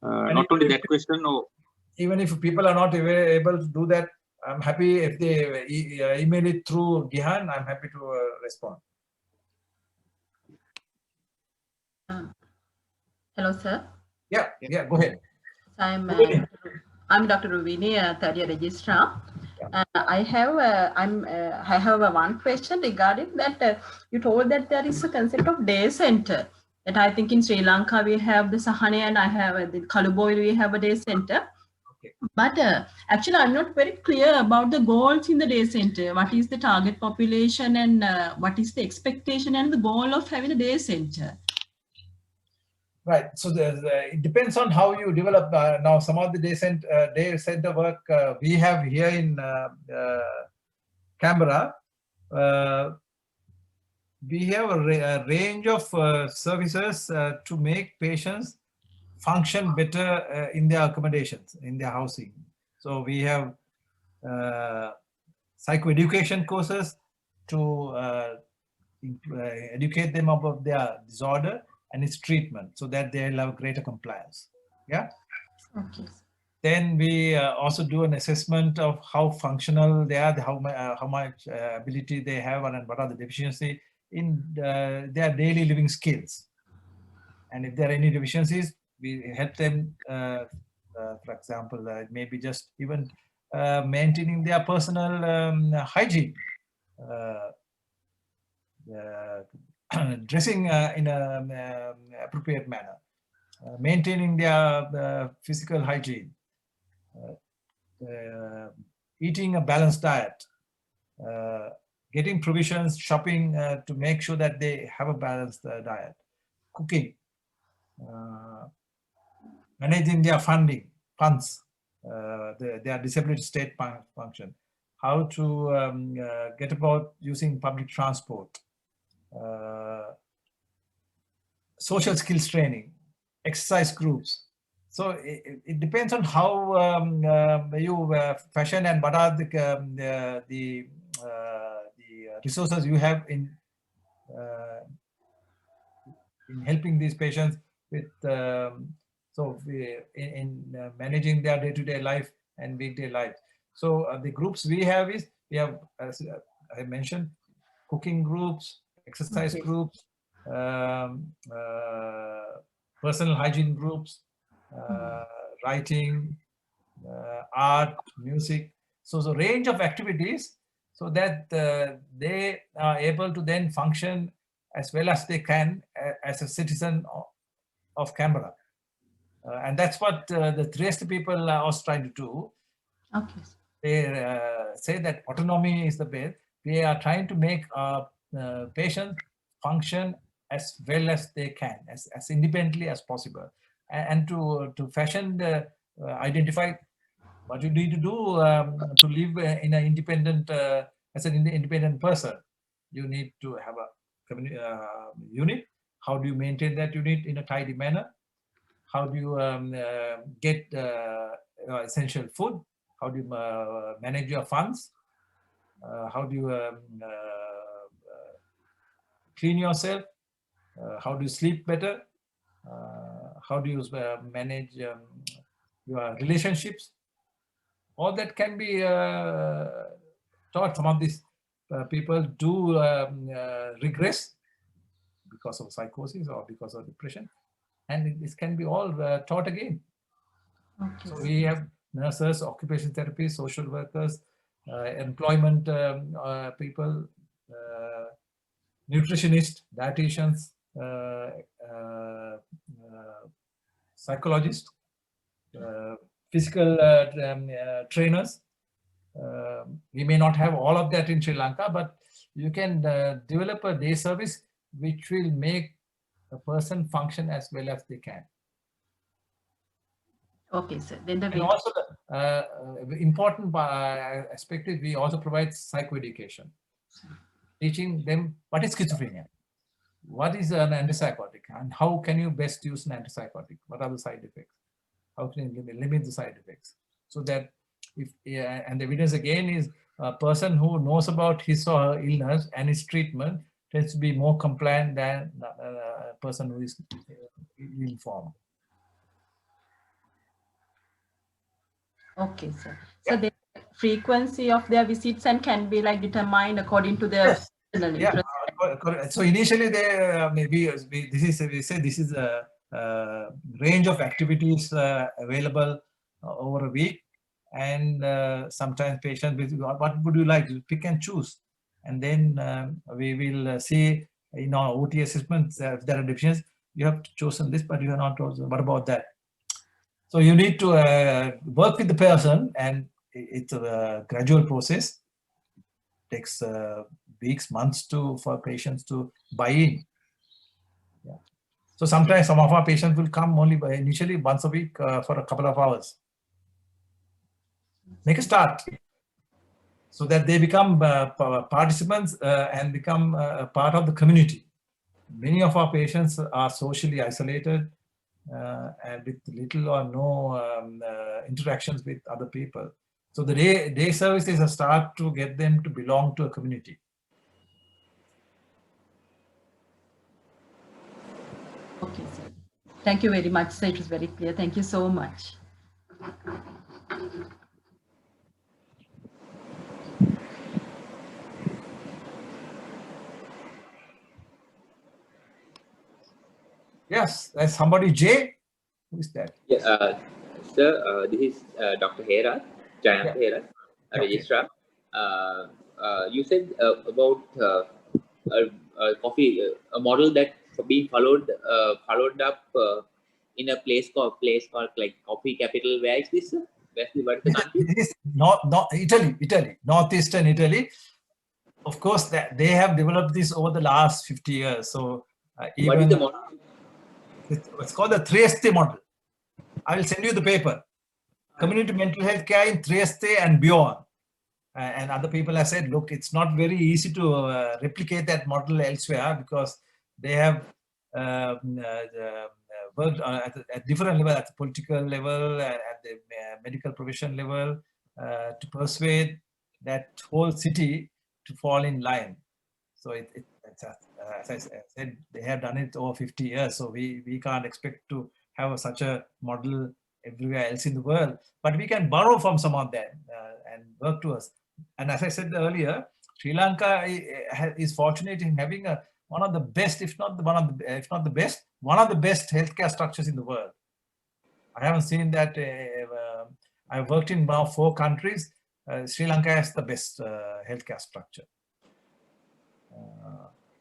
Not only that question, even if people are not able to do that, I'm happy if they email it through Gihan. I'm happy to respond. Hello, sir. Yeah, go ahead. I'm Dr. Ruvini, third-year registrar. Yeah. I have one question regarding that. You told that there is a concept of day center. That I think in Sri Lanka we have the Sahane, and I have the Kaluboil, we have a day center. Okay. But actually, I'm not very clear about the goals in the day center. What is the target population, and what is the expectation and the goal of having a day center? Right. So it depends on how you develop. Now, some of the day center work we have here in Canberra. We have a range of services to make patients function better in their accommodations, in their housing. So we have psychoeducation courses to educate them about their disorder and its treatment, so that they'll have greater compliance. Yeah. Okay. Then we also do an assessment of how functional they are, how much ability they have, and what are the deficiencies in their daily living skills. And if there are any deficiencies, we help them. For example, maybe just even maintaining their personal hygiene. Dressing in an appropriate manner, maintaining their physical hygiene, eating a balanced diet, getting provisions, shopping to make sure that they have a balanced diet, cooking, managing their funds, their disability state function, how to get about using public transport, social skills training, exercise groups. So it depends on how you fashion and what are the resources you have in helping these patients with in managing their day-to-day life and weekday life. So the groups we have is, we have, as I mentioned, cooking groups, exercise groups, personal hygiene groups, writing, art, music. So the range of activities. so that they are able to then function as well as they can as a citizen of Canberra. And that's what the Trieste people are also trying to do. Okay. They say that autonomy is the best. We are trying to make our patients function as well as they can, as independently as possible, and to fashion the identify what you need to do to live in an independent, as an independent person. You need to have a unit. How do you maintain that unit in a tidy manner? How do you get essential food? How do you manage your funds? How do you clean yourself? How do you sleep better? How do you manage your relationships? All that can be taught. Some of these people do regress because of psychosis or because of depression, and this can be all taught again. Okay. So we have nurses, occupational therapists, social workers, employment people, nutritionists, dietitians, psychologists, physical trainers. We may not have all of that in Sri Lanka, but you can develop a day service which will make a person function as well as they can. Okay, sir. Then the And also the important aspect is we also provide psychoeducation, teaching them what is schizophrenia, what is an antipsychotic, and how can you best use an antipsychotic, what are the side effects, how can you limit the side effects, so that if, and the evidence again is a person who knows about his or her illness and its treatment tends to be more compliant than a person who is ill-informed. Okay, sir. So the frequency of their visits and can be like determined according to their personal interest. Correct. So initially they we say this is a range of activities available over a week, and sometimes patients, what would you like? You pick and choose, and then we will see in our OT assessments if there are deficiencies. You have chosen this, but you are not chosen. What about that? So you need to work with the person, and it's a gradual process. It takes weeks, months for patients to buy in. Yeah. So sometimes some of our patients will come only initially once a week for a couple of hours. Make a start so that they become participants and become a part of the community. Many of our patients are socially isolated and with little or no interactions with other people. So the day service is a start to get them to belong to a community. Okay, sir. Thank you very much, sir. It was very clear. Thank you so much. Yes, there's somebody, Jay. Who is that? Yeah, sir, this is Dr. Hera, Jayant Hera, a registrar. You said about a model that being followed up in a place called like Coffee Capital. Where is this, sir? Where's the country? This is not Italy, northeastern Italy. Of course, that they have developed this over the last 50 years. So even what is the model? It's called the Trieste model. I will send you the paper. Community mental health care in Trieste and beyond. And other people have said, look, it's not very easy to replicate that model elsewhere because they have worked at different levels, at the political level, at the medical profession level, to persuade that whole city to fall in line. So as I said, they have done it over 50 years. So we can't expect to have such a model everywhere else in the world, but we can borrow from some of them and work to us. And as I said earlier, Sri Lanka is fortunate in having one of the best, if not the best, one of the best healthcare structures in the world. I haven't seen that. I've worked in about 4 countries. Sri Lanka has the best healthcare structure,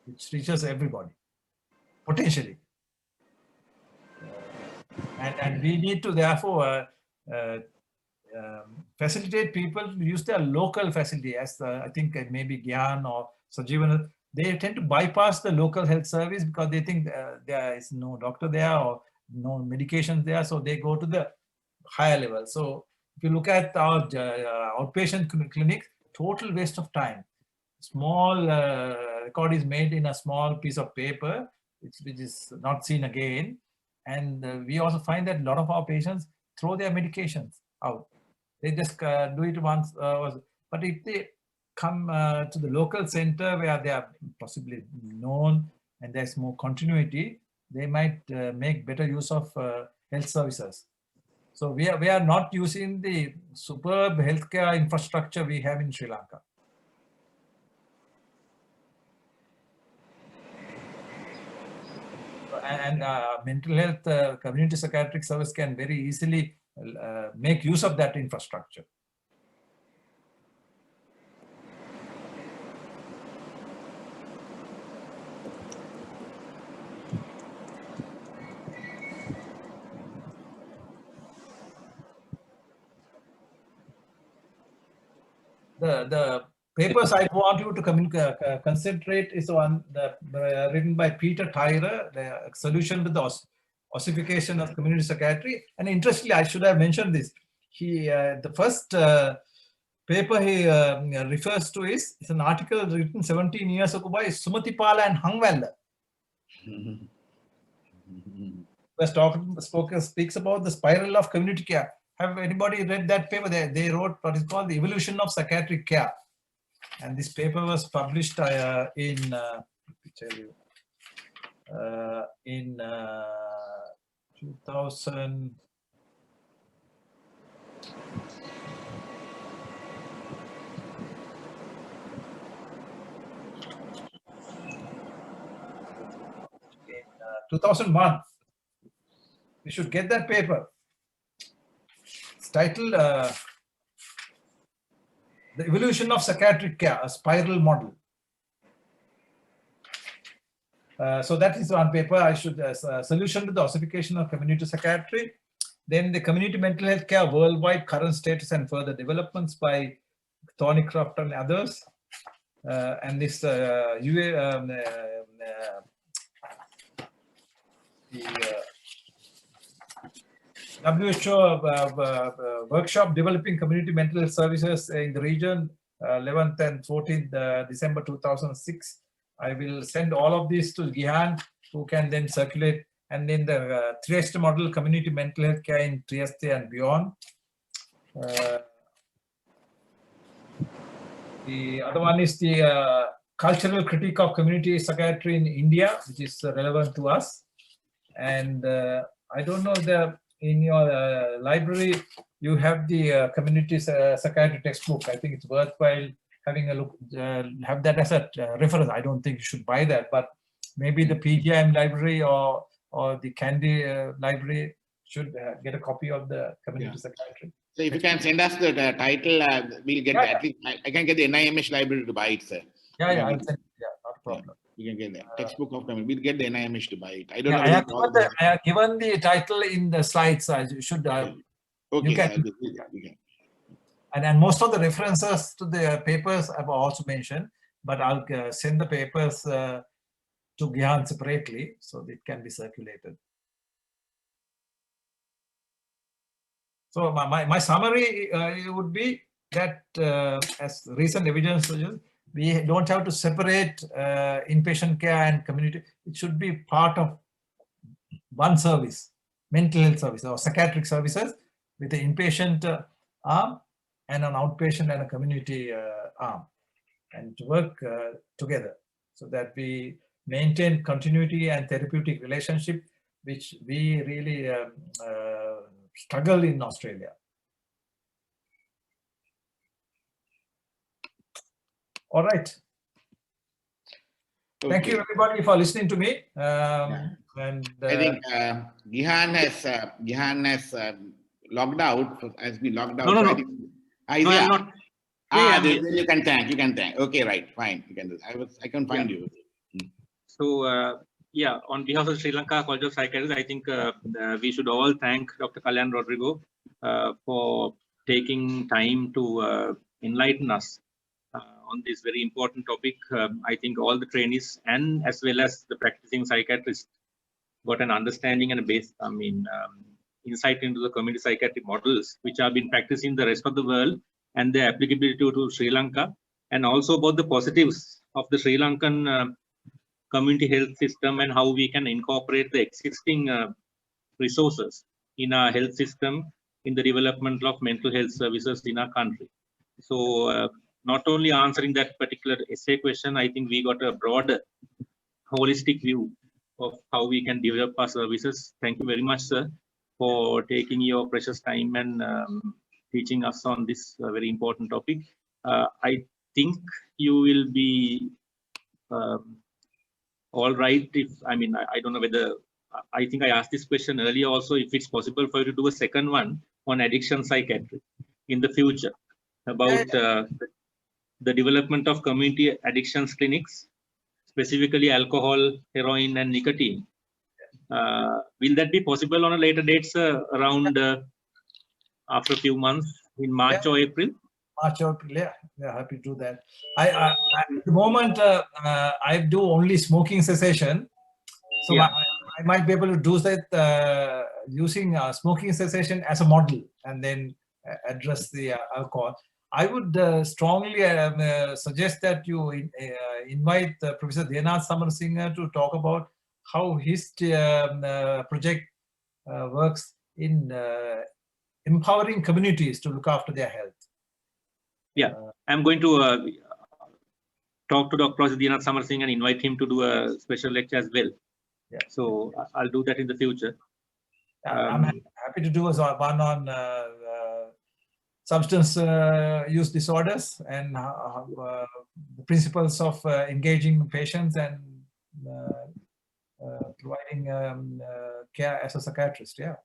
which reaches everybody, potentially. And we need to therefore facilitate people to use their local facility, as I think maybe Gyan or Sajeevan, they tend to bypass the local health service because they think there is no doctor there or no medications there, so they go to the higher level. So if you look at our outpatient clinic, total waste of time. Small record is made in a small piece of paper, which is not seen again. And we also find that a lot of our patients throw their medications out. They just do it once. But if they come to the local center where they are possibly known and there's more continuity, they might make better use of health services. So we are not using the superb healthcare infrastructure we have in Sri Lanka. And mental health community psychiatric service can very easily make use of that infrastructure. The papers I want you to concentrate is one written by Peter Tyrer, the solution to the ossification of community psychiatry. And interestingly, I should have mentioned this. He the first paper he refers to is an article written 17 years ago by Sumatipala and Hangwalla. Speaks about the spiral of community care. Have anybody read that paper? They wrote what is called the evolution of psychiatric care. And this paper was published in 2000. In 2001. We should get that paper. It's titled The Evolution of Psychiatric Care, a Spiral Model. So that is one paper. I should solution to the ossification of community psychiatry. Then the community mental health care worldwide, current status and further developments by Thornycroft and others. And this WHO workshop developing community mental health services in the region, 11th and 14th December 2006. I will send all of these to Gihan, who can then circulate. And then the Trieste model, community mental health care in Trieste and beyond. The other one is the cultural critique of community psychiatry in India, which is relevant to us. And I don't know, in your library, you have the community psychiatry textbook. I think it's worthwhile having a look, have that as a reference. I don't think you should buy that, but maybe the PGIM library or the Candy library should get a copy of the community psychiatry. So if you can send us the title, we'll get at least, I can get the NIMH library to buy it, sir. Yeah, I'll send it. Yeah, not a problem. You can get the textbook of them. We'll get the NIMH to buy it. I don't know. I have given the title in the slides. You should. Okay. You can. And most of the references to the papers I've also mentioned, but I'll send the papers to Gihan separately so it can be circulated. So my summary would be that as recent evidence suggests, we don't have to separate inpatient care and community. It should be part of one service, mental health service or psychiatric services with the inpatient arm and an outpatient and a community arm, and to work together so that we maintain continuity and therapeutic relationship, which we really struggle in Australia. All right. Okay. Thank you everybody for listening to me. And I think Gihan has logged out. Has been logged out. No, so no, I no. think, No, I'm not. Yeah, Then you can thank. You can thank. Okay, right, fine. You can do that. I can find you. So, yeah, on behalf of Sri Lanka College of Psychiatry, I think we should all thank Dr. Kalyan Rodrigo for taking time to enlighten us on this very important topic. I think all the trainees and as well as the practicing psychiatrists got an understanding and a base, insight into the community psychiatric models which have been practiced in the rest of the world and their applicability to Sri Lanka, and also about the positives of the Sri Lankan community health system and how we can incorporate the existing resources in our health system in the development of mental health services in our country. So not only answering that particular essay question, I think we got a broader holistic view of how we can develop our services. Thank you very much, sir, for taking your precious time and teaching us on this very important topic. I think you will be all right if, I don't know whether, I think I asked this question earlier also, if it's possible for you to do a second one on addiction psychiatry in the future about the development of community addictions clinics, specifically alcohol, heroin, and nicotine. Will that be possible on a later date, sir, around after a few months in March or April? March or April, yeah, happy to do that. At the moment, I do only smoking cessation, so Yeah. I might be able to do that using smoking cessation as a model, and then address the alcohol. I would strongly suggest that you invite Professor Denath Samarasinghe to talk about how his project works in empowering communities to look after their health. Yeah, I'm going to talk to Dr. Professor Denath Samarasinghe and invite him to do a special lecture as well. Yeah. So I'll do that in the future. I'm happy to do one on substance use disorders and the principles of engaging patients and providing care as a psychiatrist. Yeah.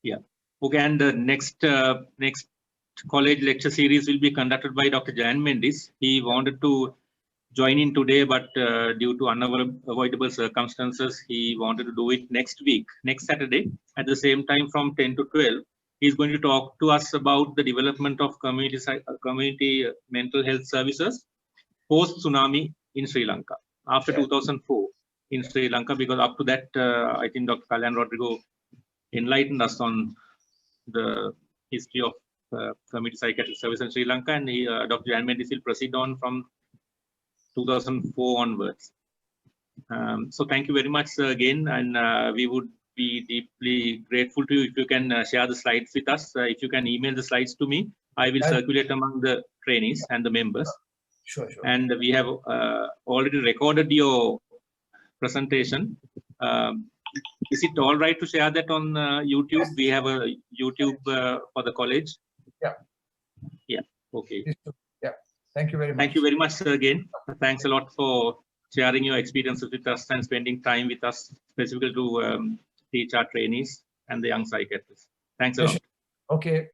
Yeah. Okay, and the next college lecture series will be conducted by Dr. Jan Mendis. He wanted to join in today, but due to unavoidable circumstances, he wanted to do it next week, next Saturday, at the same time from 10 to 12. He's going to talk to us about the development of community mental health services post-tsunami in Sri Lanka, after 2004 in Sri Lanka, because up to that, I think Dr. Kalyan Rodrigo enlightened us on the history of community psychiatric service in Sri Lanka, and Dr. Jan Mendis will proceed on from 2004 onwards. So thank you very much, sir, again, and we would be deeply grateful to you if you can share the slides with us. If you can email the slides to me, I will circulate among the trainees and the members. Sure. And we have already recorded your presentation. Is it all right to share that on YouTube? Yes. We have a YouTube for the college. Yeah. Okay. Yeah. Thank you very much. Thank you very much, sir, again. Thanks a lot for sharing your experiences with us and spending time with us, specifically to teach our trainees and the young psychiatrists. Thanks a lot. Okay.